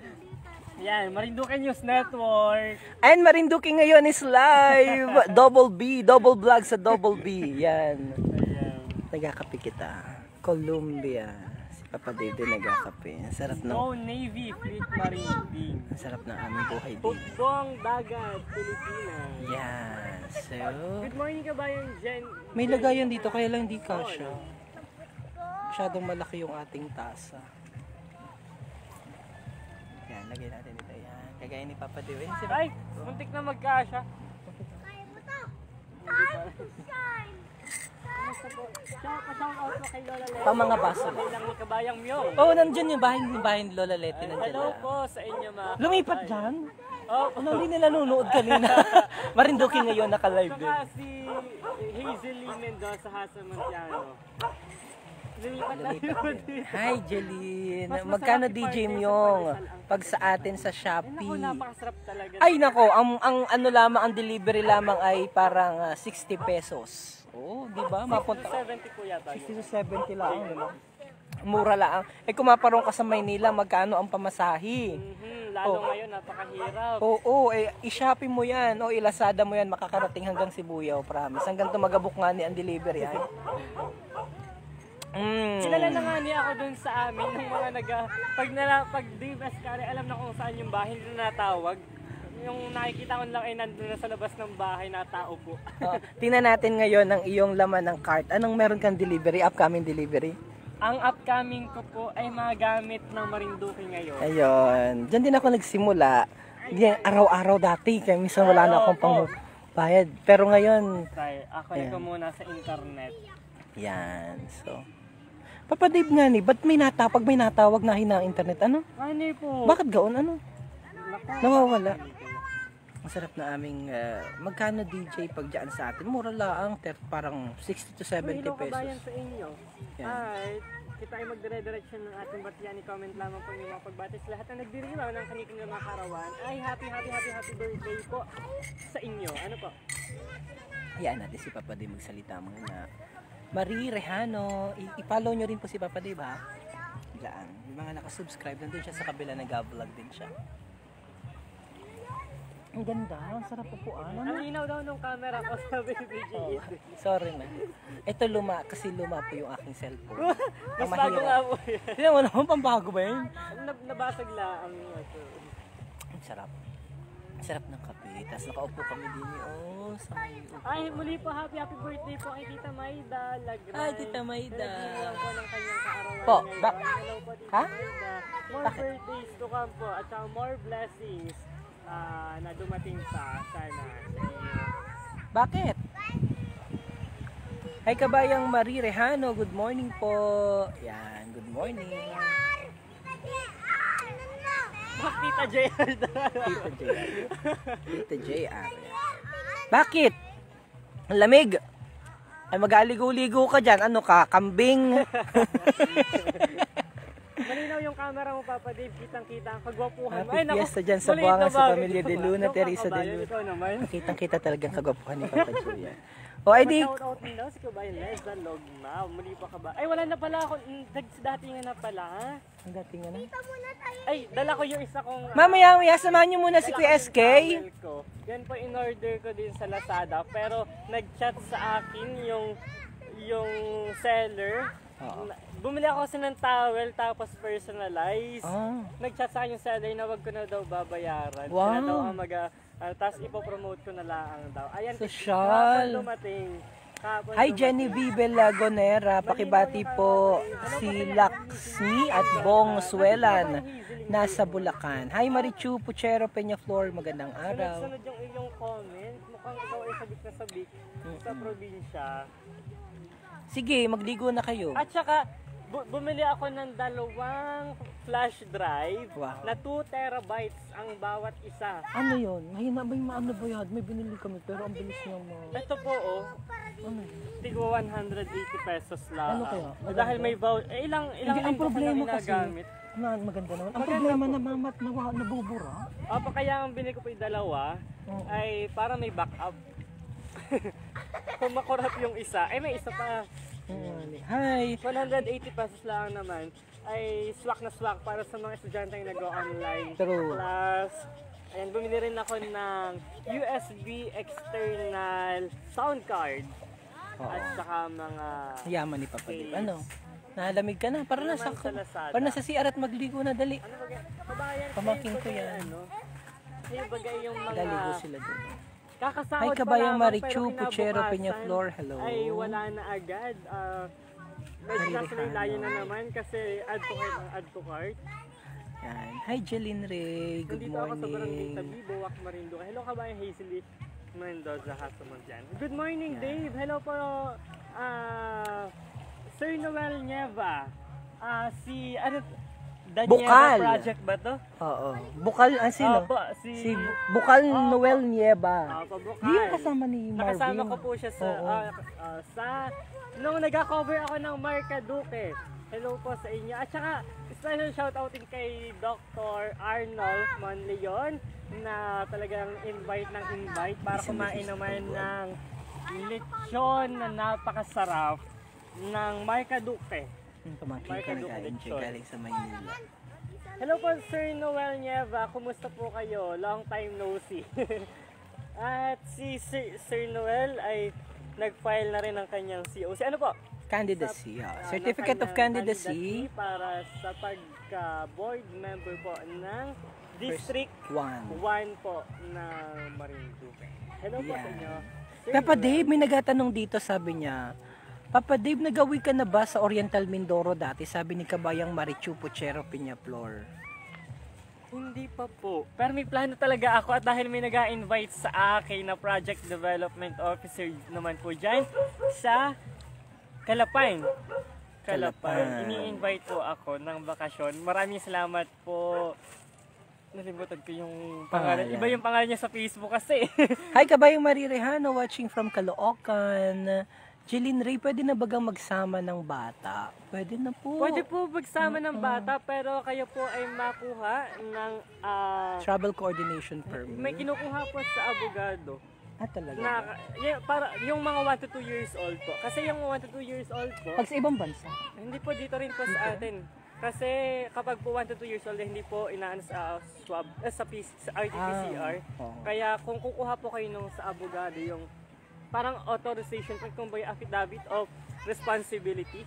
Yan, Marinduque News Network. And Marinduque ngayon is live. Double B, double vlog sa Double B. Yan. Ayan. Nagkakape kita. Columbia. Si Papa Dave din nagkakape. Ang sarap ng No Navy Fleet Marine. ang sarap ng aming buhay din. Pugbong Dagat, Pilipinas. Yan. So, Good morning kabayan, Jen. may lagayan dito kaya lang hindi kasya. Masyadong malaki yung ating tasa. Yan, lagay natin ito. Yan. Kagaya ni Papa Dave. Yan, si Ay, muntik na magkasya. Shout out po kay Lola Leti. Pang mga baso lang. Lang ni Kabayang Myong. Oh, nandyan yung bahay ni Lola Leti. Nandyan Hello lang. po sa inyo mga Lumipat kabayan. dyan? Oh, Ano, hindi nila nanonood kanina. Marinduque ngayon, naka-live din. saka si Hazel Mendoza Hasa Montiano. Lumipat na yun. Hi, Jeline. Mas masarap Magkano i-partner DJ sa Myong Palisal pag sa atin sa Ay, naku, Shopee? napakasarap talaga. Ay nako, ang ano lamang, ang delivery lamang ay parang 60 pesos. Oh, di ba? Mapunta 70 po yata yun. 60 to 70 lang, no? Mura lang. Eh kung maparong ka sa Maynila, magkano ang pamasahe? Lalo ngayon, napakahirap. Oo, i-Shopee mo yan o i-Lazada mo yan, makakarating hanggang Sibuyaw, promise. Hanggang tumagabok nga ni ang delivery ay. Kilala na nga niya ako dun sa amin, yung mga pag Dave Escari, alam na kung saan yung bahay, hindi na natawag. Yung nakikita ko lang ay nandun na sa labas ng bahay na tao po. Tingnan natin ngayon ang iyong laman ng cart. Anong meron kang delivery, upcoming delivery? Ang upcoming ko po ay mga gamit ng Marinduque ngayon. Ayun. Diyan din ako nagsimula. Diyan, araw-araw dati. Kaya minsan wala na akong pang bayad. Pero ngayon, Ako ko muna sa internet. yan. So, Papa Dave nga ni, ba't pag may natawag na hina internet, ano? Ano po? Bakit gaon, ano? Nawawala. Ang sarap na aming, magkano DJ pag dyan sa atin? Mura lang, parang 60 to 70 Hello kabayan pesos. sa inyo. Yan. Ay, kita ay magdire-direction ng ating batian. I-comment lamang po yung mga pagbatis. Lahat na nagdirimaw ng kaniking mga karawan. Ay, happy birthday po sa inyo. Ano po? Hayaan natin si Papa Dave magsalita muna. Marie Rejano, i-follow nyo rin po si Papa Dave, ha? Diyan. Yung mga nakasubscribe, nandun siya sa kabila, nag-vlog din siya. Ang ganda, ang sarap upuan. Ang linaw daw nung camera ko sa BBG. Sorry na. Ito kasi luma po yung aking cellphone. Mas Ang bago nga po yan. Tignan mo naman, pambago ba yun? Nabasag lang ang ito. Ang sarap. Ang sarap ng kape. Tapos nakaupo kami din sa may upo. Ay, muli po happy birthday po kay Tita Maida Lagran. Ay, Tita Maida. Nagdirimaw po ng kanyang kaarawan. Po, ngayon. Hello po, Tita Ha? Maida. More birthdays to come po at saka more blessings na dumating pa sana sa inyo. Bakit? Hi kabayang Marie Rejano, good morning po. Yan, good morning. Tita JR daw. Tita JR. Tita JR. Bakit? Ang lamig. Ay mag-aligo-ligo ka dyan. Ano ka? Kambing? Malinaw yung camera mo, Papa Dave. Kitang-kita ang kagwapuhan mo. Happy fiesta dyan sa maliit buwangan na sa bagay. pamilya de Luna, Ikaw, Teresa de kabayan, Luna. Ikaw naman. Kitang-kita talagang kagwapuhan ni Papa Julia. O, ay di. Shout-out din daw si Kabayan Lesda Logma. Muli pa ka ba? Ay, wala na pala ako. Dati nga na pala, ha? Ang dating ano? Ay, dala ko yung isa kong... Mamaya, samahan niyo muna si Kuya SK. Ko. Yan po in-order ko din sa Lazada. Pero nag-chat sa akin yung seller. Oo. Bumili ako kasi ng towel tapos personalize. Ah. Nag-chat sa akin yung seller na wag ko na daw babayaran. Wow. Sila daw ang tapos ipopromote ko na lang daw. Ayan, Social. kahapon dumating. Hi Genevieve Lagonera, pakibati po si Laxmi at Bong Suelan nasa Bulacan. Hi Marichu Puchero Peñaflor, magandang araw. Sunod yung iyong comment. Mukhang ikaw ay sabik na sabik sa probinsya. Sige, magligo na kayo. At saka, bumili ako ng 2 flash drive Wow. na 2 terabytes ang bawat isa. Ano yun? Mahina ba yung maano bayad? May binili kami pero ang bilis niya mo. Ito po, Ano? tigwa 180 pesos lang. Ano kaya? Dahil may ilang Hindi, ang linggo ko na problema kasi, ginagamit. maganda naman. Ang Maganda problema po. nabubura. Opo, kaya ang binili ko po yung 2 Oo. ay para may backup. Kung makurap yung isa, ay may isa pa. Hi! 180 pesos lang naman ay swak na swak para sa mga estudyante yung nag-online True. class. Ayan, bumili rin ako ng USB external sound card at saka mga Yaman ni Papa Dave. Ano? Nalamig ka na. Para nasa, Naman sa Lazada. para nasa CR at magligo na. Dali. ano ba kabayan, Pamangkin kayo ko bagay, yan. ano, kayo bagay yung mga Daligo sila doon. kakasahod Hi pa kabayang lamang, Marichu pero Puchero kinabukasan Peñaflor. Hello. ay wala na agad. Medyo nasa layo na naman kasi add to cart. Yan. Hi Jeline Ray. Good Nandito ako sa Barangay morning. Tabi, Buwak, Marinduque. Hello kabayan Hazelly Mendoza Hasamon dyan. Good morning Dave. Hello po Sir Noel Nieva. Si Daniela Bukal. Project ba to? Oo. Bukal, sino? Opo, Si Bukal Noel Nieba. Opo, Bukal. Di yung kasama ni Marvin. Nakasama ko po siya sa Oo. nung nagka-cover ako ng Marca Duque. Hello po sa inyo. At saka special shoutout din kay Dr. Arnold Monleon na talagang invite para kumain naman ng lechon na napakasarap ng Marca Duque. Pamangkin Mark, ko ano nag-enjoy connection? galing sa Maynila. Hello po Sir Noel Nieva, kumusta po kayo? Long time no see. At si Sir Noel ay nag-file na rin ng kanyang COC. Ano po? Candidacy. Certificate of Candidacy. Para sa pagka-board member po ng District 1. 1 po ng Marinduque. Hello po sa inyo. Sir Papa Noel. Dave, may nagtatanong dito, sabi niya, Papa Dave, nagawi ka na ba sa Oriental Mindoro dati? Sabi ni kabayang Marichu Puchero Peñaflor. Hindi pa po. Pero may plano talaga ako at dahil may nag-invite sa akin na Project Development Officer naman po dyan sa Calapine. Calapan. Ini-invite po ako ng bakasyon. Maraming salamat po. Nalimutan ko yung pangalan. Iba yung pangalan niya sa Facebook kasi. Hi, Kabayong Marirehano, watching from Caloocan. Jeline Ray, pwede na bagang magsama ng bata? Pwede na po. Pwede po magsama ng bata pero kayo po ay makuha ng Travel coordination permit. may kinukuha po sa abogado. Talaga. Na, para yung mga 1 to 2 years old po. Kasi yung 1 to 2 years old po, Pag sa ibang bansa. hindi po dito rin po sa atin. Kasi kapag po 1 to 2 years old, hindi po inaan sa swab, sa RT-PCR. Oo. Kaya kung kukuha po kayo nung sa abogado, yung parang authorization, kung ba yung affidavit of responsibility.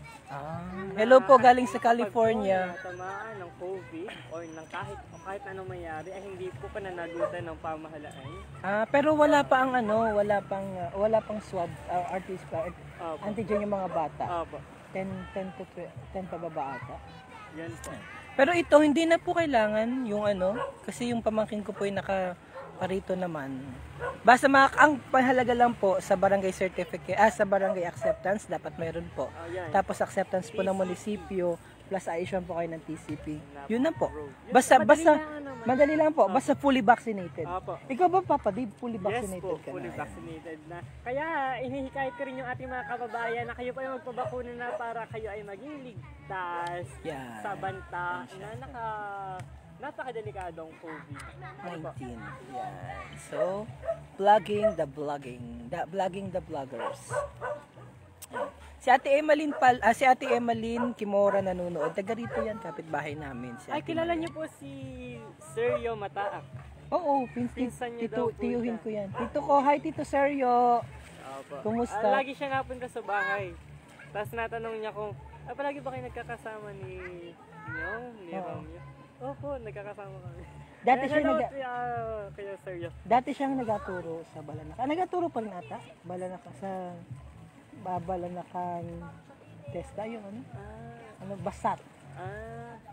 Hello po, galing sa California. Pag po natamaan ng COVID or ng kahit anong mayari, ay hindi po pananagutan ng pamahalaan. Pero wala pa ang wala pang swab, Opo. antigen yung mga bata. Opo. 10 pa baba ata. Yan po. Pero ito, hindi na po kailangan yung kasi yung pamangkin ko po yung nakaparito naman. Basta ang pahalaga lang po sa barangay certificate, sa barangay acceptance, dapat mayroon po. Yan. Tapos acceptance po ng munisipyo, plus i-issue po kayo ng TCP. Yun na po. Yun, Basta, madali lang naman. madali lang po. Basta fully vaccinated. Opo. Ikaw ba, Papa Dave, fully Yes vaccinated po, ka fully na? vaccinated na. Kaya inihikayat ko rin yung ating mga kababayan na kayo pa yung magpabakuna na para kayo ay maging ligtas Yan. sa banta na napakadelikadong COVID. 19. Yan. So, vlogging the vloggers. Yan. Si Ate Emeline Kimora nanonood. Taga rito yan, kapitbahay namin. Si Ay, Ate kilala Emeline. niyo po si Sergio Mataak. Oo, Pinsan niyo daw po tiyuhin siya. ko yan. Tito ko, hi Tito Sergio. Opo. Kumusta? Lagi siya napunta sa bahay. Tapos natanong niya kung, palagi ba kayo nagkakasama ni Oo. Romeo? Opo, nagkakasama kami. Dati siya Kaya Sergio. Dati siyang nagaturo sa Balanaka. Nagaturo pa rin ata. Balanaka sa Balanakan Testa yung Basat.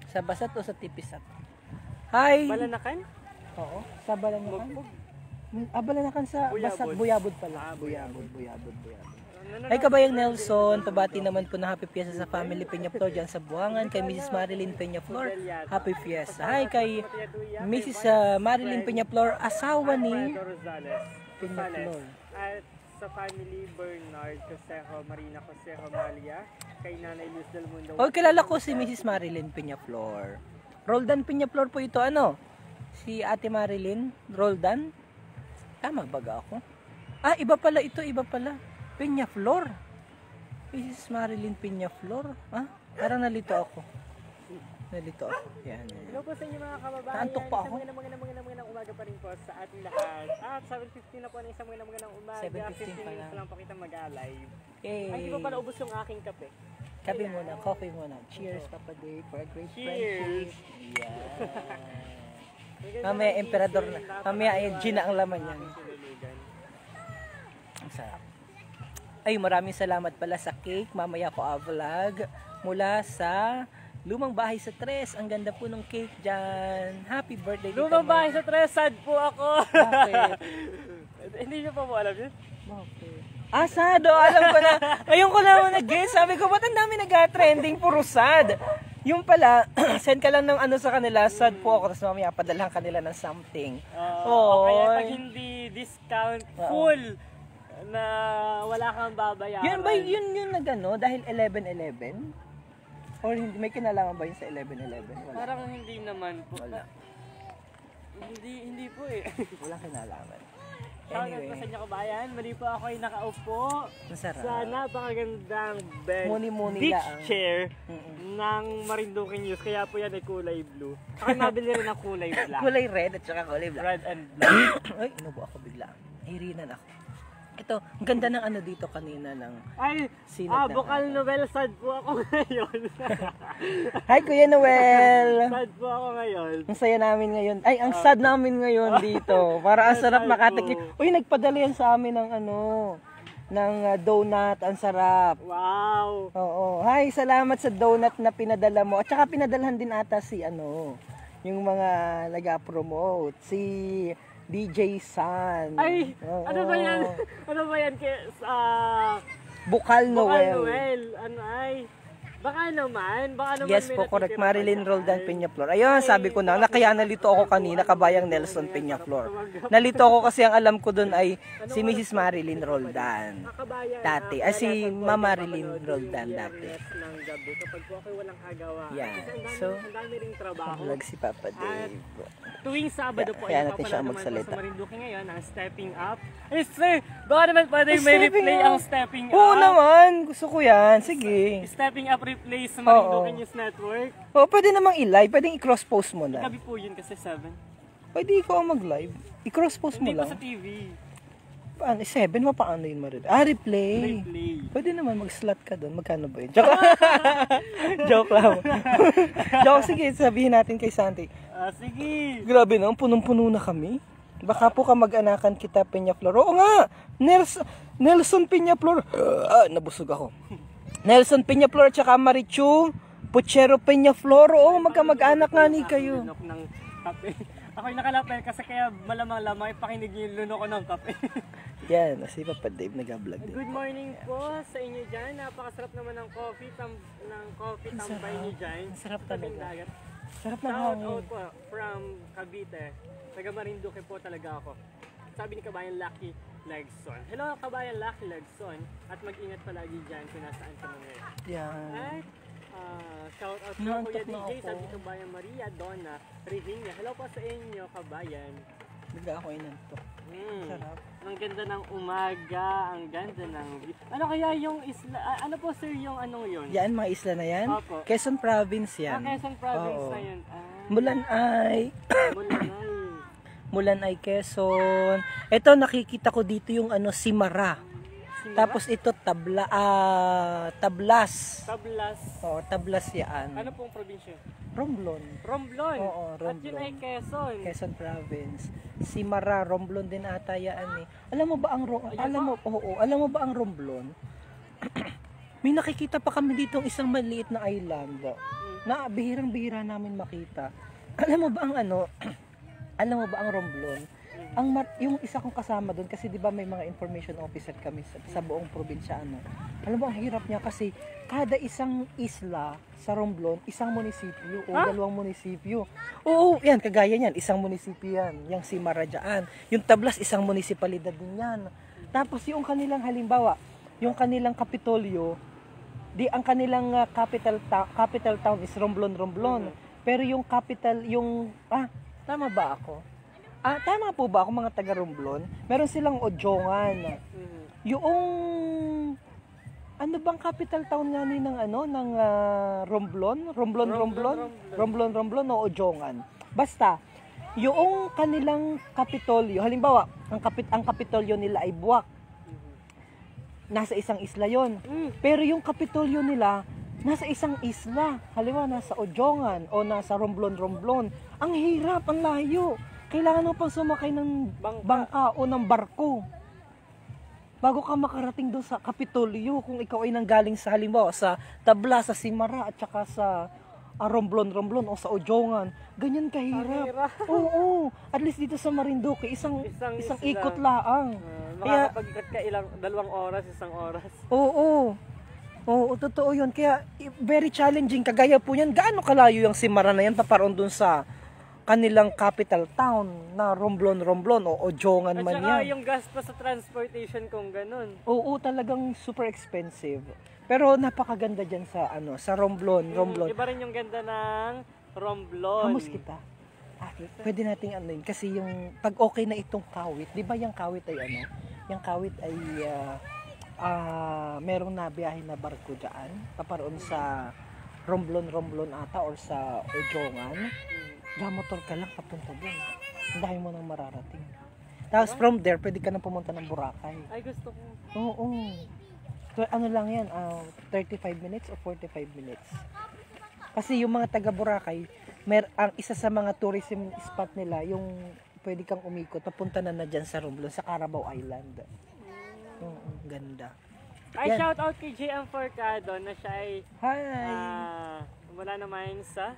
Sa Basat o sa Tipisat? Hi. Balanakan? Oo, sa Balanakan. Magbog. Balanakan sa Basat, Buyabod. Buyabod pala. Buyabod. Ay, Kabayang Nelson, pabati naman po na Happy Fiesta sa family Peñaflor dyan sa Buangan. Kay Mrs. Marilyn Peñaflor, Happy Fiesta. Hi kay Mrs. Marilyn Peñaflor, asawa ni Rosales. Peñaflor. At sa family Bernard Cosejo, Marina Cosejo Malia, kay Nanay Luz del Mundo. Oh, kilala ko si Mrs. Marilyn Peñaflor. Roldan Peñaflor po ito, Si Ate Marilyn, Roldan. Tama ba ako? Iba pala ito, Peñaflor. Mrs. Marilyn Peñaflor. Parang nalito ako. Yan. Hello po sa inyo mga kababayan. Naantok pa ako. Isang magandang umaga pa rin po sa ating lahat. 7:15 na po na isang magandang umaga. 7:15 15 pa minutes lang. lang po kita mag-alive. Yay. Ay, hindi ko pala ubos yung aking kape. Kape muna, coffee muna. Cheers, Papa Dave, for a great Cheers. friendship. Mamaya, emperador na. Mamaya, Gina ang laman yan. Ang sarap. Ay, maraming salamat pala sa cake. Mamaya ko vlog mula sa Lumang Bahay sa Tres. Ang ganda po ng cake dyan. Happy birthday. Tita Lumang bahay May. sa Tres, sad po ako. Bakit? Hindi niyo pa po alam yun? Bakit? Sado, alam ko na. Ngayon ko naman nag-guess. Sabi ko, ba't ang dami nag-trending? Puro sad. Yung pala, send ka lang ng sa kanila, sad po ako. Tapos mamaya padalhan kanila ng something. Kaya pag hindi discount full na wala kang babayaran. Yun ba yun dahil 11-11? Or hindi, may kinalaman ba yun sa 11-11? Wala. Parang hindi naman po. Wala. Hindi po eh. Walang kinalaman. Anyway. Sa inyo kabayan, mali po ako ay nakaupo Masarap. sa napakagandang bench, Muni-muni beach lang. chair ng Marinduque News. Kaya po yan ay kulay blue. Ako nabili rin ng kulay black. Kulay red at saka kulay black. Red and black. Ay, inubo ako bigla. Nahirinan ako. Ito, ang ganda ng dito kanina ng Ay, sinag na Bukal Noel, sad po ako ngayon. Hi, Kuya Noel! Sad po ako ngayon. Ang saya namin ngayon. Ay, ang sad namin ngayon dito. Para ang sarap makatikim. Uy, nagpadala yan sa amin ng ng donut. Ang sarap. Wow! Oo. Hi, salamat sa donut na pinadala mo. At saka pinadalhan din ata si yung mga nag-promote. Si DJ San. Ay, Oo. ano ba yan? Ano ba yan? Bukal Bukal Noel. Noel. Ano ay? Baka naman Yes may po, correct. natitira Marilyn pa Roldan dyan. Peñaflor. Ayun, sabi ko na kaya nalito ako kanina, kabayang Nelson Peñaflor. Nalito ako kasi ang alam ko doon ay si Mrs. Marilyn Roldan. Kakabayan, Dati. kaya Si natin po Ma'am ito Marilyn papanood Roldan yung dati. Biyernes ng gabi kapag po ako walang kagawa. Yan. Kasi So, ang dami ring trabaho. vlog si Papa Dave. Tuwing Sabado po Kaya ay natin siya papanood naman po magsalita. sa Marinduque ngayon ang Stepping Up. Eh sir, baka naman pwede may Stepping replay Up. ang Stepping Up. Oo naman, gusto ko yan. Sige. Stepping Up replay sa Marinduque News Network. O, pwede namang i-live, pwedeng i-cross post mo na. Gabi po yun kasi 7. Pwede ikaw ang mag-live. I-cross post mo Hindi po lang. sa TV. Paano? 7 mo paano yun marid? Ah, replay. Replay. Pwede naman mag-slot ka doon. Magkano ba yun? Joke, Joke lang. Joke, sige, sabihin natin kay Santi. Sige. Grabe na, punong-puno na kami. Baka po kamag-anakan kita, Peñaflor. Oo nga, Nelson Peñaflor. Nabusog ako. Nelson Peñaflor at saka Marichu Puchero Peñaflor. Oo, magkamag-anak nga ni kayo. Lunok ng kape. Ako'y nakalapel kasi kaya malamang-lamang ipakinig yung lunok ko ng kape. Yan, si Papa Dave nag-vlog din. Good morning po sa inyo dyan. Napakasarap naman ng coffee, tambay niyo dyan. Sarap Sa tabing talaga. dagat. Sarap ng Shout hangin. out po from Cavite. Taga Marinduque po talaga ako. Sabi ni Kabayan Lucky Legson. Hello Kabayan Lucky Legson. At mag-ingat palagi dyan kung nasaan ka mo ngayon. Yan. At shout out po Nantok Kuya na DJ. ako. Sabi Kabayan Maria Donna Rivinia. Hello po sa inyo Kabayan. Bigla ako inantok. Sarap. Ang ganda ng umaga, ang ganda ng ano kaya yung isla, ano po sir yung anong yun? Yan, mga isla na yan. Opo. Quezon Province yan. Quezon Province Oo. na yun. Mulanay. Mulanay. Mulanay, Quezon. Ito, nakikita ko dito yung Simara. Tapos ito, Tablas. Tablas. Oo, Tablas yan. Ano pong probinsya? Romblon. Romblon. Oo, At yun ay Romblon. Quezon. Quezon Province. Simara, Romblon din ata yan eh. Alam mo ba ang Romblon? May nakikita pa kami dito isang maliit na island na bihirang-bihira namin makita. Alam mo ba ang alam mo ba ang Romblon? Yung isa kong kasama doon kasi 'di ba may mga information officer kami sa buong probinsya Alam mo ang hirap niya kasi kada isang isla sa Romblon, isang munisipyo o dalawang munisipyo. Oo, yan kagaya niyan, isang munisipyo yan, yung Simara dyan. Yung Tablas isang munisipalidad din yan. Tapos yung kanilang halimbawa, yung kanilang Kapitolyo, ang kanilang capital town is Romblon. Pero yung capital, tama ba ako? Tama po ba ako mga taga Romblon? Meron silang Ojongan. Yung ano bang capital town nga ni ng Romblon o Ojongan. Basta yung kanilang Kapitolyo, halimbawa, ang Kapitolyo nila ay Buwak. Nasa isang isla 'yon. Pero yung Kapitolyo nila nasa isang isla. Halimbawa nasa Ojongan o nasa Romblon. Ang hirap, ang layo. Kailangan mo pang sumakay ng bangka o ng barko bago ka makarating doon sa Kapitolyo kung ikaw ay nanggaling sa halimbawa sa Tabla, sa Simara at saka sa Romblon o sa Ojongan. Ganyan kahirap. Oo, at least dito sa Marinduque isang ikot laang. Kaya Makakapag-cut ka dalawang oras, isang oras. Oo, totoo yun. Kaya very challenging. Kagaya po yan, gaano kalayo yung Simara na yan paparoon dun sa kanilang capital town na Romblon o Ojongan At man saka yan. yung gastos sa transportation kung ganun. Oo, talagang super expensive. Pero napakaganda dyan sa Romblon. Iba rin yung ganda ng Romblon. Hamos kita. Pwede nating yun. Kasi yung pag okay na itong kawit, di ba yung kawit ay yung kawit ay merong nabiyahe na barko dyan, paparoon sa Romblon ata or sa Ojongan. Motor ka lang papunta doon. Ang dahil mo nang mararating. Tapos from there, pwede ka nang pumunta ng Boracay. Ay, gusto ko. Oo. So, lang yan, 35 minutes o 45 minutes. Kasi yung mga taga Boracay, ang isa sa mga tourism spot nila, yung pwede kang umikot, papunta na dyan sa Romblon, sa Carabao Island. Oo, ganda. Ay, Yan. shout out kay JM Forcado na siya ay Hi! mula naman sa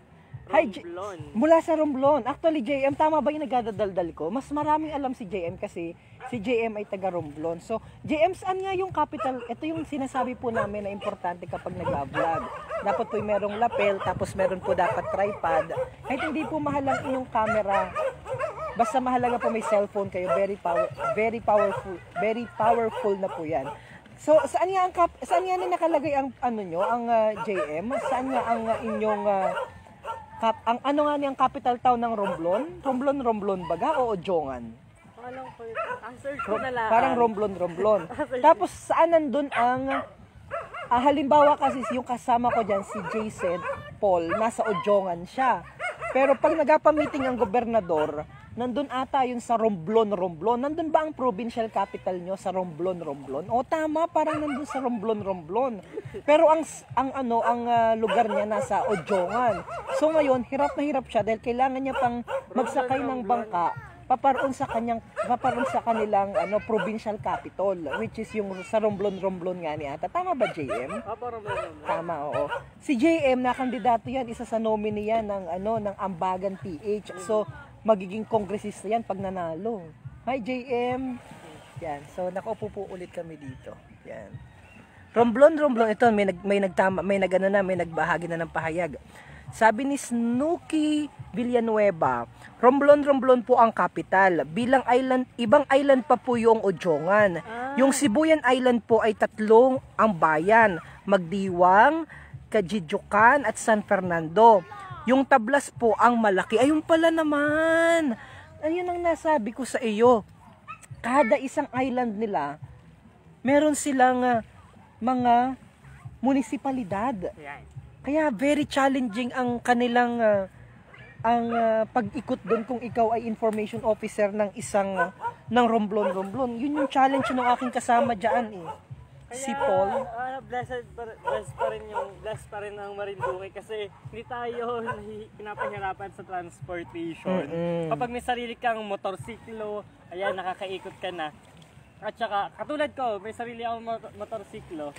Romblon. Mula sa Romblon. Actually, JM, tama ba yung nagdadaldal ko? Mas maraming alam si JM kasi si JM ay taga Romblon. So, JM, saan nga yung capital? Ito yung sinasabi po namin na importante kapag nag-vlog. Dapat po merong lapel, tapos meron po dapat tripod. Kahit hindi po mahal ang inyong camera, basta mahalaga po may cellphone kayo, very powerful na po yan. So, saan nga nakalagay ang ano nyo, ang JM? Saan nga ang inyong ang ano nga niyang capital town ng Romblon? Romblon baga o Ojongan? Alam ko, ang search ko na lang. Parang Romblon. Tapos saan nandun ang halimbawa kasi yung kasama ko diyan si Jason Paul, nasa Ojongan siya. Pero pag nagapa-meeting ang gobernador, nandun ata yun sa Romblon. Nandun ba ang provincial capital nyo sa Romblon? O tama, parang nandun sa Romblon. Pero ang lugar niya nasa Ojongan. So ngayon, hirap na hirap siya dahil kailangan niya pang magsakay ng bangka paparoon sa kanilang provincial capital, which is yung sa Romblon nga ni ata. Tama ba, JM? Tama, oo. Si JM na kandidato yan, isa sa nominee yan ng Ambagan PH. So magiging kongresista yan pag nanalo. Hi JM. Yan. So nakaupo po ulit kami dito. Yan. Romblon ito may nagbahagi na ng pahayag. Sabi ni Snooki Villanueva, Romblon po ang kapital. Bilang island, ibang island pa po yung Ojongan. Yung Sibuyan Island po ay 3 ang bayan, Magdiwang, Kajijukan at San Fernando. Yung Tablas po ang malaki. Ayun pala naman. Ayun ang nasabi ko sa iyo. Kada isang island nila, meron silang mga munisipalidad. Kaya very challenging ang kanilang pag-ikot doon kung ikaw ay information officer ng isang ng Romblon. Yun yung challenge ng aking kasama diyan eh. Si Paul. Blessed pa rin ang Marinduque kasi hindi tayo pinapahirapan sa transportation. Kapag may sarili kang motorsiklo, ayan, nakakaikot ka na. At saka, katulad ko, may sarili akong motorsiklo.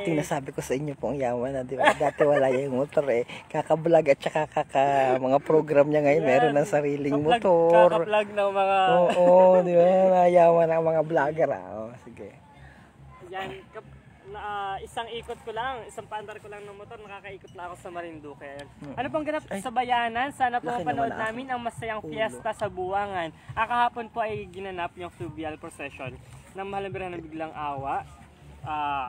Tinasabi ko sa inyo pong yaman na, di ba? Dati wala yung motor eh. Kaka-vlog at saka mga program niya ngayon, meron ng sariling motor. Kaka-vlog ng mga... Oo, di ba? Nayaman ang mga vlogger. Sige. Yan, isang paandar ko lang ng motor, nakakaikot na ako sa Marinduque. Ano pong ganap sa bayanan? Sana po mapanood namin ang masayang fiesta sa Buwangan. Kahapon po ay ginanap yung fluvial procession ng Mahalambirhan ng Biglang Awa.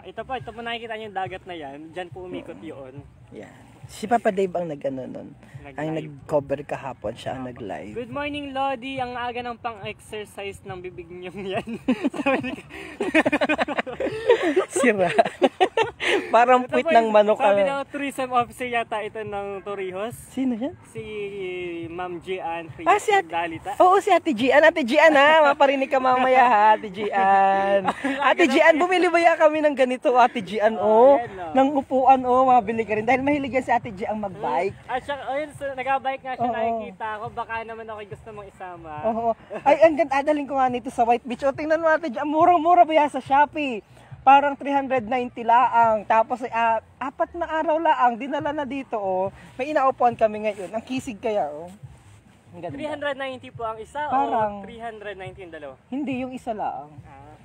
Ito po nakikita niyo yung dagat na yan. Diyan po umikot yun. Yan. Si Papa Dave ang nun. Ang nag-cover kahapon, siya ang nag-live. Good morning, Lodi. Ang aga ng pang-exercise ng bibig niyo yan. Sira. Parang puwit ng manok. Sabi ng tourism officer yata ito ng Torrijos. Sino yan? Si Ma'am Gian. Si Ate. Oo, si Ate Gian. Ate Gian ha. Maparinig ka mamaya ha, Ate Gian. Ate Gian, bumili ba ya kami ng ganito, Ate Gian? Ng upuan, mabili ka rin. Dahil mahilig yan si Ate Gian mag-bike. At siya, nag-bike nga siya, nakikita ako. Baka naman ako gusto mong isama. Oo. Ay, ang ganda. Adaling ko nga nito sa White Beach. Tingnan mo, Ate Gian. Murang-mura ba yan sa Shopee? Parang 390 laang. Tapos 4 na araw laang, dinala na dito May inaupuan kami ngayon. Ang kisig kaya Ang ganda. 390 po ang isa Parang, o 390 yung dalawa? Hindi, yung isa laang.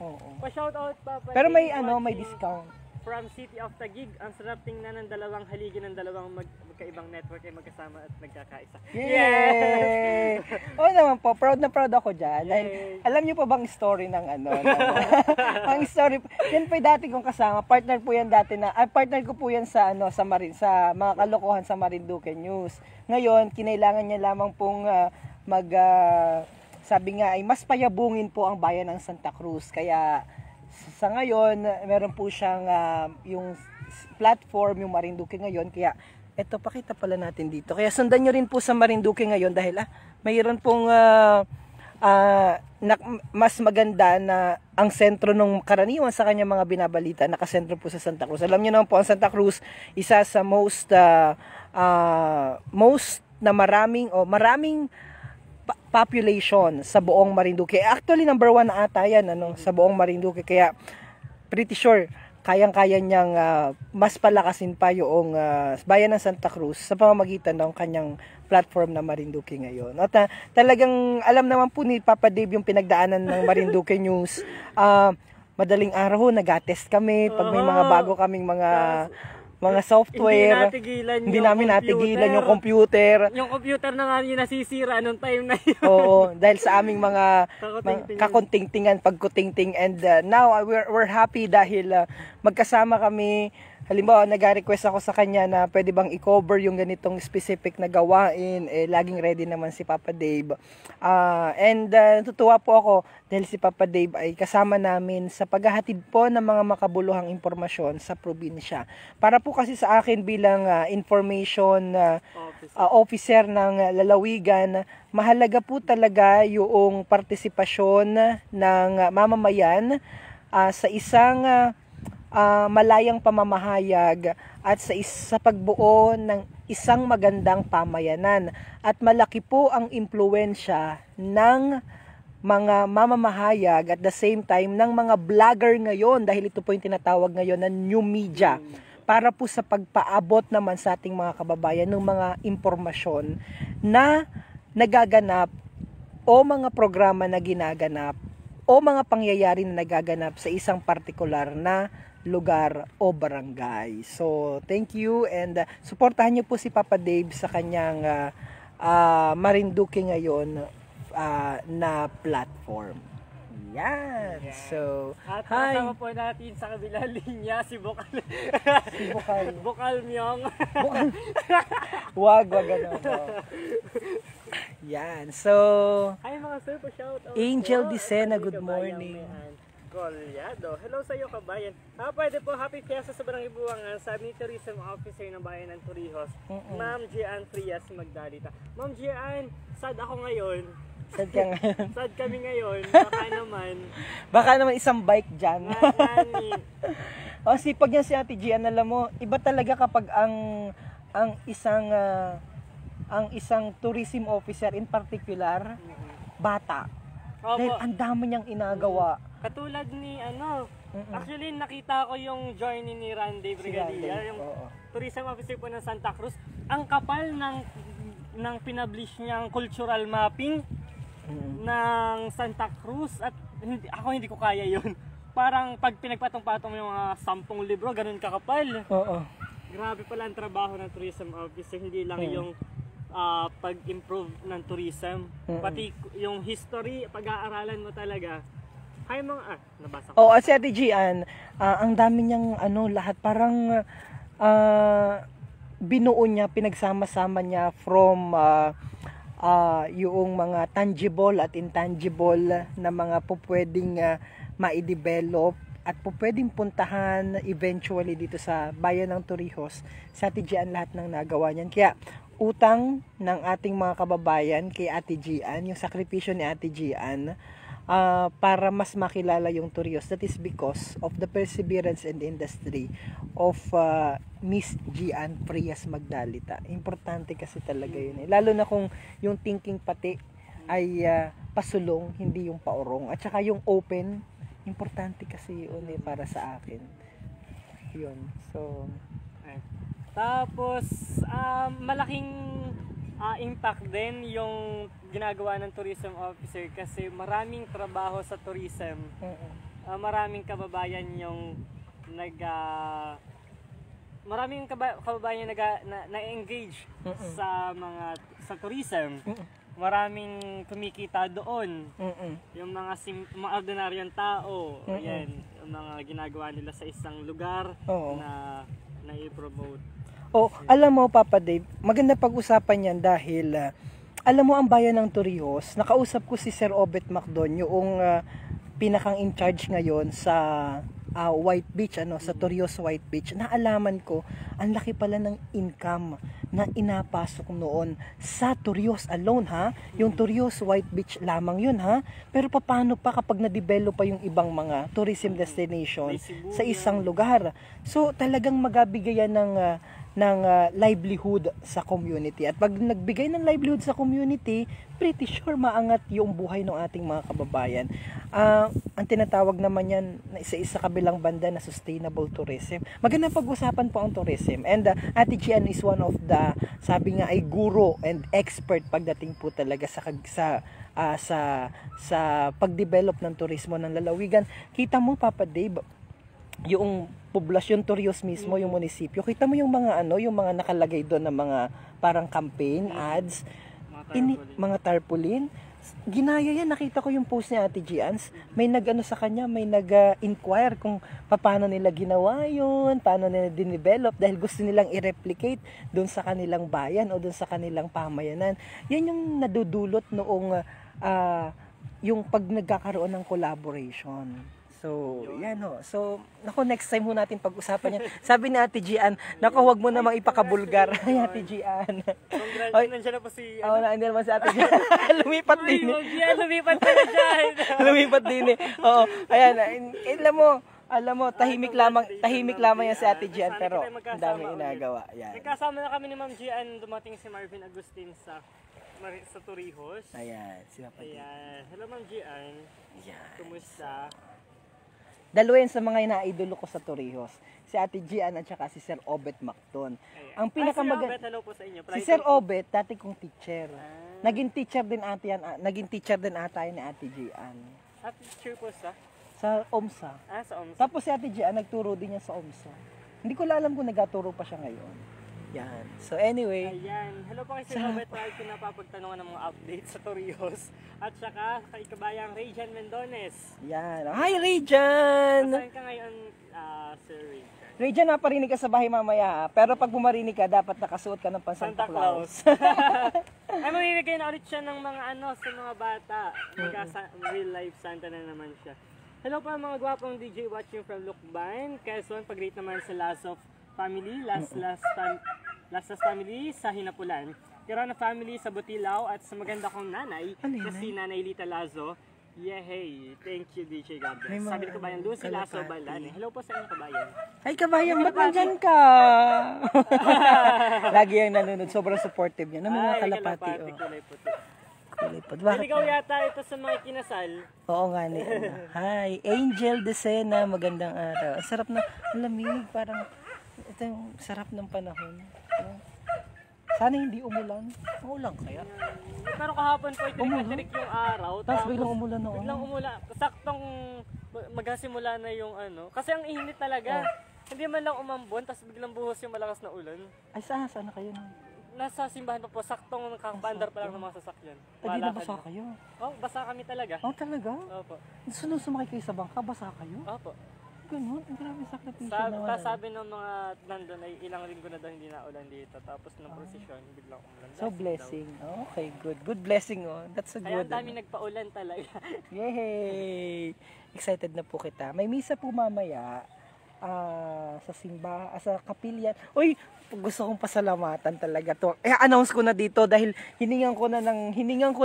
Oo. Pa-shoutout pa. Pero may may discount. From City of Taguig, ang sarap tingnan ng dalawang haligi ng dalawang magkaibang network ay magkasama at nagkakaisa. Yay! Oo naman po, proud na proud ako dyan. Dahil, alam niyo pa bang story ng ang story, yan po dati kong kasama, partner po yan dati partner ko po yan sa sa mga kalokohan sa Marinduque News. Ngayon, kinailangan niya lamang pong sabi nga ay mas payabungin po ang bayan ng Santa Cruz. Kaya, sa ngayon, meron po siyang yung platform, yung Marinduque ngayon. Kaya, eto, pakita pala natin dito. Kaya sundan nyo rin po sa Marinduque ngayon dahil mayroon pong mas maganda na ang sentro ng karaniwan sa kanya mga binabalita, nakasentro po sa Santa Cruz. Alam niyo naman po, ang Santa Cruz, isa sa most na maraming population sa buong Marinduque. Actually, number 1 na ata yan sa buong Marinduque. Kaya, pretty sure, kayang-kaya niyang mas palakasin pa yung bayan ng Santa Cruz sa pamamagitan ng kanyang platform na Marinduque ngayon. At talagang alam naman po ni Papa Dave yung pinagdaanan ng Marinduque News. Madaling araw, nag-test kami pag may mga bago kaming mga software. Hindi namin natigilan yung computer. Yung computer na nga yung nasisira nung time na yun. Oo, dahil sa aming mga kakuntingtingan, pagkutingting. And now, we're happy dahil magkasama kami. Halimbawa, nag-request ako sa kanya na pwede bang i-cover yung ganitong specific na gawain. Laging ready naman si Papa Dave. And natutuwa po ako dahil si Papa Dave ay kasama namin sa paghahatid po ng mga makabuluhang impormasyon sa probinsya. Para po kasi sa akin bilang information officer ng lalawigan, mahalaga po talaga yung partisipasyon ng mamamayan sa isang malayang pamamahayag at sa pagbuo ng isang magandang pamayanan. At malaki po ang impluwensya ng mga mamamahayag at the same time ng mga vlogger ngayon, dahil ito po yung tinatawag ngayon na new media, para po sa pagpaabot naman sa ating mga kababayan ng mga impormasyon na nagaganap o mga programa na ginaganap o mga pangyayari na nagaganap sa isang partikular na lugar o barangay. So, thank you and suportahan niyo po si Papa Dave sa kanyang Marinduque ngayon na platform. Yan. So, At hi. kasama po natin sa kabilang linya si Bukal. Si Bukal. Bukal Myong. Wag ganun. Yan. So, Hi mga sir, pa-shout out Angel po. Dicena, At good kabayang morning. Mayan Golyado. Hello sa iyo kabayan. Pwede po happy fiesta sa Barangay Buwangan sa Tourism Officer ng Bayan ng Torrijos, Ma'am Gian Frias Magdalita. Ma'am Gian, sad ako ngayon. sad ka ngayon. Sad kami ngayon. Baka naman isang bike dyan. Ngani. O, sipag niya si Ate Gian, alam mo, iba talaga kapag ang isang tourism officer in particular, bata. Dahil Opo. ang dami niyang inagawa. Katulad ni actually nakita ko yung journey ni Randy Brigadier, Randy, yung oo. tourism officer po ng Santa Cruz. Ang kapal ng pinablish niyang cultural mapping ng Santa Cruz at hindi ko kaya yun. Parang pag pinagpatong-patong yung mga 10 libro, ganun kakapal. Oo. Grabe pala ang trabaho ng tourism officer, hindi lang yung pag-improve ng tourism, pati yung history, pag-aaralan mo talaga. Hay mga nabasa ko. Oo, si Ate Gian, ang dami niyang lahat parang binuo niya, pinagsama-sama niya from yung mga tangible at intangible na mga pupwedeng ma-develop at pupwedeng puntahan eventually dito sa bayan ng Torrijos. Sa Ate Gian lahat ng nagawa niyan. Kaya utang ng ating mga kababayan kay Ate Gian, yung sakripisyo ni Ate Gian, para mas makilala yung Torrijos. That is because of the perseverance and industry of Miss Gian Frias Magdalita. Importante kasi talaga yun. Lalo na kung yung thinking pati ay pasulong, hindi yung paurong. At saka yung open, importante kasi yun para sa akin. Yun. So, tapos malaking impact din yung ginagawa ng tourism officer kasi maraming trabaho sa tourism. Maraming kababayan yung kababayan na-engage sa tourism. Maraming kumikita doon. Yung mga ordinaryong tao, ayan, yung mga ginagawa nila sa isang lugar na i-promote. Alam mo Papa Dave, maganda pag-usapan yan dahil alam mo ang bayan ng Torrijos, nakausap ko si Sir Obet Macdon, yung pinakang in charge ngayon sa White Beach, sa Torrijos White Beach. Naalaman ko, ang laki pala ng income na inapasok noon sa Torrijos alone, ha? Yung Torrijos White Beach lamang yun, ha? Pero paano pa kapag na-develop pa yung ibang mga tourism destination sa isang lugar? So talagang magabigayan livelihood sa community. At pag nagbigay ng livelihood sa community, pretty sure maangat yung buhay ng ating mga kababayan. Ang tinatawag naman yan na isa kabilang banda na sustainable tourism. Magandang pag-usapan po ang tourism. And Ate Gian is one of the, sabi nga ay guro and expert pagdating po talaga sa pag-develop ng turismo ng lalawigan. Kita mo, Papa Dave, yung poblasyon Torrijos mismo, yung munisipyo, kita mo yung mga nakalagay doon na mga parang campaign ads, mga tarpaulin. Ginaya yan, nakita ko yung post ni Ate Gians, may sa kanya, may nag-inquire kung paano nila ginawa yun, paano nila dinevelop, dahil gusto nilang i-replicate doon sa kanilang bayan o doon sa kanilang pamayanan. Yan yung nadudulot noong yung pag nagkakaroon ng collaboration. So, yan ho. So, next time ho natin pag-usapan yan. Sabi ni Ate Gian, wag mo namang ipakabulgar. Ay, Ate Gian. Nandiyan na po si... Hindi naman si Ate Gian. Lumipat din eh. Lumipat na dyan. Lumipat din eh. Oo. Ayan, alam mo, tahimik lamang yan si Ate Gian, pero ang daming inagawa. Yan. Nagkasama na kami ni Ma'am Gian, dumating si Marvin Agustin sa Torrijos. Ayan, si Papa Dave. Ayan. Hello Ma'am Gian. Ayan. Kumusta? Dalawa yan sa mga ina-idolo ko sa Torrijos. Si Ate Gian at saka si Sir Obet Macton. Ang pinakamaganda. hello po sa inyo. Si Sir Obet, dati kong teacher. Naging teacher din ata yan ni Ate Gian. At teacher po sa OMSA. Sa OMSA. Tapos si Ate Gian, nagturo din niya sa OMSA. Hindi ko alam kung nagturo pa siya ngayon. Yan. So anyway. Ayan. Hello po kay Sir Robert. Marami pinapapagtanungan ng mga updates sa Torrijos. At saka kay kabayang Rayjan Mendones. Yan. Hi Rayjan! Saan ka ngayon, Sir Rayjan? Rayjan, naparinig ka sa bahay mamaya. Pero pag bumarinig ka, dapat nakasuot ka ng Santa Claus. Ay, mamimigay na ulit siya ng mga sa mga bata. Real life Santa na naman siya. Hello po mga gwapong DJ watching from Lukban. Quezon, pag-rate naman sa Last of Family, Last Family sa Hinapulan. Kirana Family sa Butilaw at sa maganda kong nanay, na si Nanay Lita Lazo. Yehey! Thank you, DJ God bless. Sabi ko kabayan, Lucy Lazo Balan. Hello po sa inyo kabayan. Ay kabayan, ba't nandyan ka? Lagi yung nanonood, sobrang supportive niya. Ng mga kalapati. Kulay puti. Bakit? Ikaw yata ito sa mga kinasal. Oo nga ni. Hi, Angel Decena, magandang araw. Ang sarap na, lamig, parang ito yung sarap ng panahon. Sana hindi umulan. Umulan kaya? Pero kahapon po ito nag-trick yung araw. Tapos biglang umulan na. Biglang umulan. Saktong maghasimula na yung Kasi ang init talaga. Hindi man lang umambon, tapos biglang buhos yung malakas na ulan. Ay, saan na kayo? Nasa simbahan pa po, saktong nakakapandar pa lang ng mga sasakyan. Hindi na basa kayo? Basa kami talaga. Talaga? Opo. Sumakay kayo sa bangka, basa kayo? Opo. Ganun, ang grabe sakripisyo naman. Sabi ng mga nandun ay ilang linggo na daw hindi na ulan dito. Tapos ng prosesyon, biglang umulan. So blessing. Okay, good. Good blessing. That's a good. Kaya ang dami nagpaulan talaga. Yay! Excited na po kita. May misa po mamaya sa kapilya. Uy, gusto kong pasalamatan talaga to. Announce ko na dito dahil hiningan ko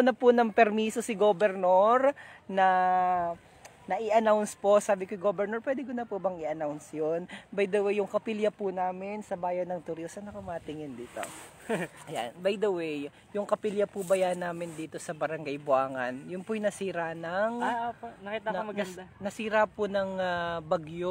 na po ng permiso si Governor na i-announce po. Sabi ko, Governor, pwede ko na po bang i-announce yun? By the way, yung kapilya po namin sa bayan ng Torrijos, saan ako matingin dito? Ayan. By the way, yung kapilya po bayan namin dito sa Barangay Buangan, yun po'y nasira ng... nakita ko maganda. Nasira po ng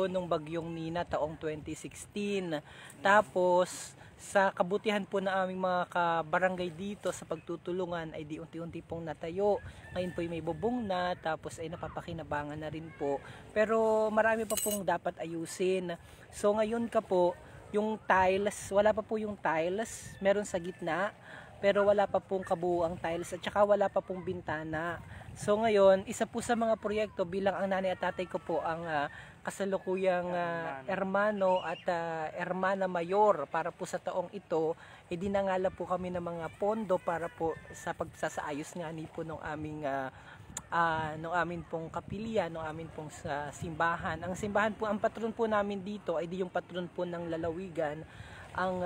nung bagyong Nina taong 2016. Tapos, sa kabutihan po na aming mga kabarangay dito sa pagtutulungan ay di unti-unti pong natayo. Ngayon po ay may bubong na, tapos ay napapakinabangan na rin po. Pero marami pa pong dapat ayusin. So ngayon yung tiles, wala pa po yung tiles, meron sa gitna, pero wala pa pong kabuuang tiles at saka wala pa pong bintana. So ngayon, isa po sa mga proyekto bilang ang nanay at tatay ko po ang kasalukuyang hermano at hermana mayor para po sa taong ito, dinangala po kami ng mga pondo para po sa pagsasaayos nga ni po ng aming pong kapilya, ng aming pong simbahan. Ang simbahan po, ang patron po namin dito ay di yung patron po ng lalawigan, ang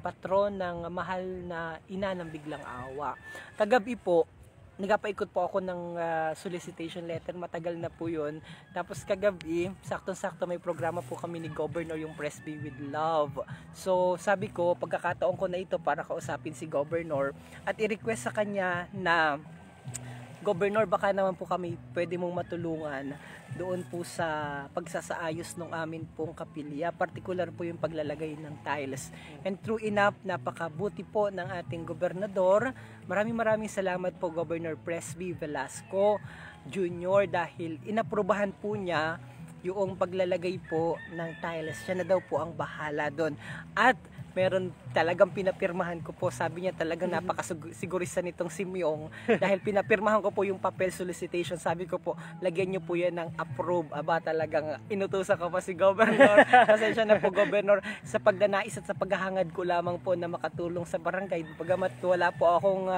patron ng mahal na ina ng biglang awa. Kagabi po, nagapaikot po ako ng solicitation letter, matagal na po yun. Tapos kagabi, saktong-sakto may programa po kami ni Governor, yung Presby with Love. So sabi ko, pagkakataon ko na ito para kausapin si Governor at i-request sa kanya na, Governor, baka naman po kami pwede mong matulungan doon po sa pagsasaayos ng amin pong kapilya, partikular po yung paglalagay ng tiles. And true enough, napakabuti po ng ating gobernador. Maraming salamat po, Governor Presby Velasco Jr. dahil inaprubahan po niya yung paglalagay po ng tiles. Siya na daw po ang bahala doon. At meron talagang pinapirmahan ko po. Sabi niya talagang napakasigurista nitong si Myong dahil pinapirmahan ko po yung papel solicitation. Sabi ko po, lagyan niyo po yan ng approve. Aba, talagang inutusan ko pa si Governor. Pasensya na po, Governor, sa pagdanais at sa paghahangad ko lamang po na makatulong sa barangay. Pagamat wala po akong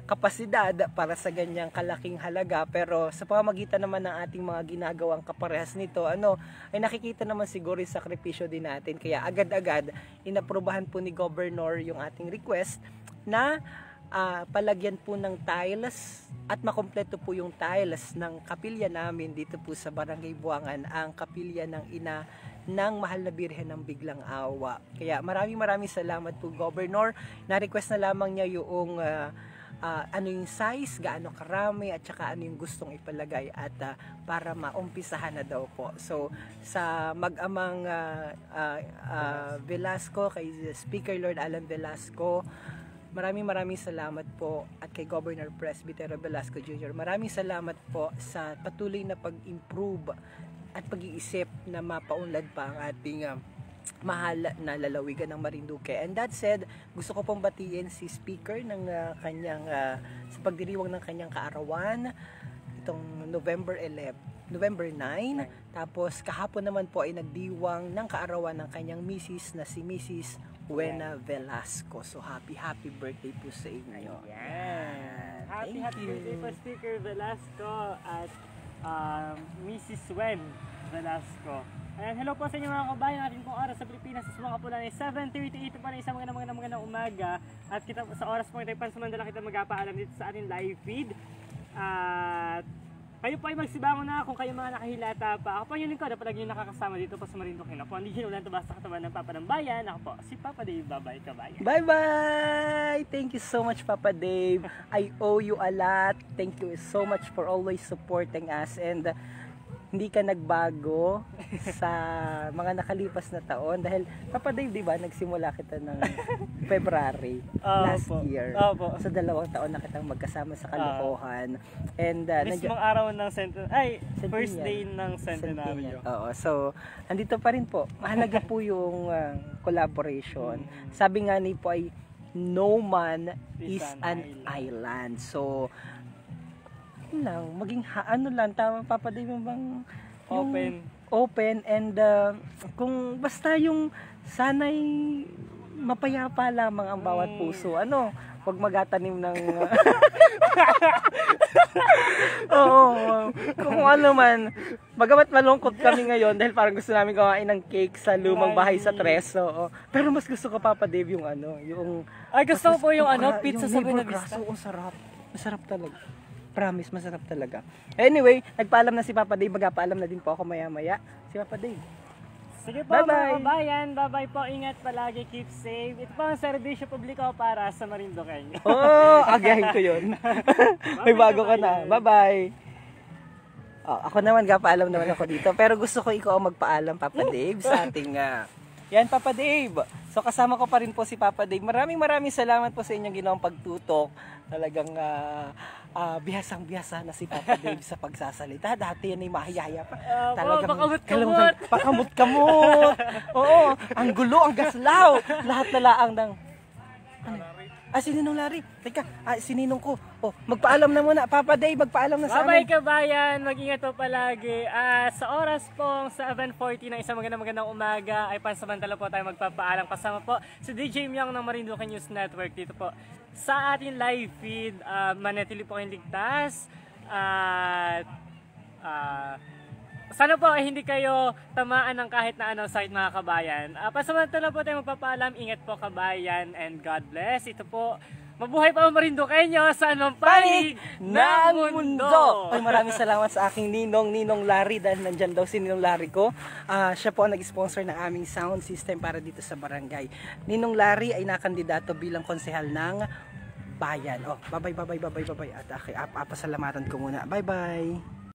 kapasidad para sa ganyang kalaking halaga. Pero sa pamamagitan naman ng ating mga ginagawang kaparehas nito, ay nakikita naman siguro yung sakripisyo din natin. Kaya agad-agad, inaprubahan po ni Governor yung ating request na palagyan po ng tiles at makompleto po yung tiles ng kapilya namin dito po sa Barangay Buangan, ang kapilya ng ina ng Mahal na Birhen ng Biglang Awa. Kaya maraming salamat po, Governor. Na-request na lamang niya yung ano yung size, gaano karami, at saka ano yung gustong ipalagay at para maumpisahan na daw po. So sa mag-amang Velasco, kay Speaker Lord Alan Velasco, maraming salamat po, at kay Governor Presbytero Velasco Jr. Maraming salamat po sa patuloy na pag-improve at pag-iisip na mapaunlad pa ang ating mahal na lalawigan ng Marinduque. And that said, gusto ko pong batiin si Speaker ng kanyang sa pagdiriwang ng kanyang kaarawan itong November 9. Tapos kahapon naman po ay nagdiwang ng kaarawan ng kanyang misis na si Mrs. Wena Velasco. So happy birthday po sa inyo. Yan. Happy Thank you. birthday po, Speaker Velasco at Mrs. Wen Velasco. Ayan, hello po sa inyo mga kabayan. Natin pong oras sa Pilipinas sa mga pula ng 7:38 pa na isang magandang umaga. At kita sa oras po ito ay pansamantala kita magpapaalam dito sa ating live feed. At kayo po ay magsibangon na kung kayo mga nakahilata pa. Ako po yung lingkod na palagi yung nakakasama dito po sa Marinduque. Ako ang hindi ulan tabas sa katawan ng Papa ng Bayan. Ako po si Papa Dave. Bye-bye kabayan. Bye-bye! Thank you so much, Papa Dave. I owe you a lot. Thank you so much for always supporting us. And hindi ka nagbago sa mga nakalipas na taon dahil Papa Dave, di ba, nagsimula kita ng February last year. Opo. Sa 2 taon na kitang magkasama sa kalokohan. And mismong araw ng first day ng centenary. Oo. So, andito pa rin po. Mahalaga po yung collaboration. Sabi nga ni po ay no man is an island. So, lang, maging ano lang, tama, Papa Dave, bang open and kung basta yung sanay mapayapa lamang ang bawat puso. Wag magatanim ng oo, kung ano man, bagamat malungkot kami ngayon dahil parang gusto namin kumain ng cake sa lumang bahay sa Tres. Pero mas gusto ko, Papa Dave, yung yung gusto ko po yung pizza sa Buenavista. Oo, sarap. Masarap talaga. Promise, masarap talaga. Anyway, nagpaalam na si Papa Dave. Magpaalam na din po ako maya-maya. Si Papa Dave. Sige po, Bye-bye. mga kabayan. Bye-bye po. Ingat palagi. Keep safe. Ito po ang serbisyo publiko para sa Marinduque. Agahin ko yun. May bago ka na. Bye-bye. Ako naman, paalam naman ako dito. Pero gusto ko ikaw ang magpaalam, Papa Dave, sa ating yan, Papa Dave. So kasama ko pa rin po si Papa Dave. Maraming salamat po sa inyong ginawang pagtutok. Talagang bihasang-bihasa na si Papa Dave sa pagsasalita. Dati yan ay mahiyaya pa. Talagang pakamot-kamot. Oo, ang gulo, ang gaslaw. Lahat na laang ng Sininong Larry? Teka, sininong ko. Magpaalam na muna. Papa Dave, magpaalam na sa amin. Bye-bye kabayan. Mag-ingat po palagi. Sa oras pong 7:40 ng isang magandang umaga ay pansamantala po tayo magpapaalam. Kasama po si DJ Myong ng Marinduque News Network dito po sa ating live feed. Manatili po kayong ligtas. At sana po ay hindi kayo tamaan ng kahit na anong sakit, mga kabayan. Pansamantala po tayo magpapaalam. Ingat po kabayan and God bless. Ito po Mabuhay pa ang Marinduqueño sa anong panig ng mundo. Ay, maraming salamat sa aking Ninong Larry dahil nandyan daw si Ninong Larry ko. Siya po ang nag-sponsor ng aming sound system para dito sa barangay. Ninong Larry ay nakandidato bilang konsehal ng bayan. Oh, bye-bye. At pasalamatan ko muna. Bye-bye.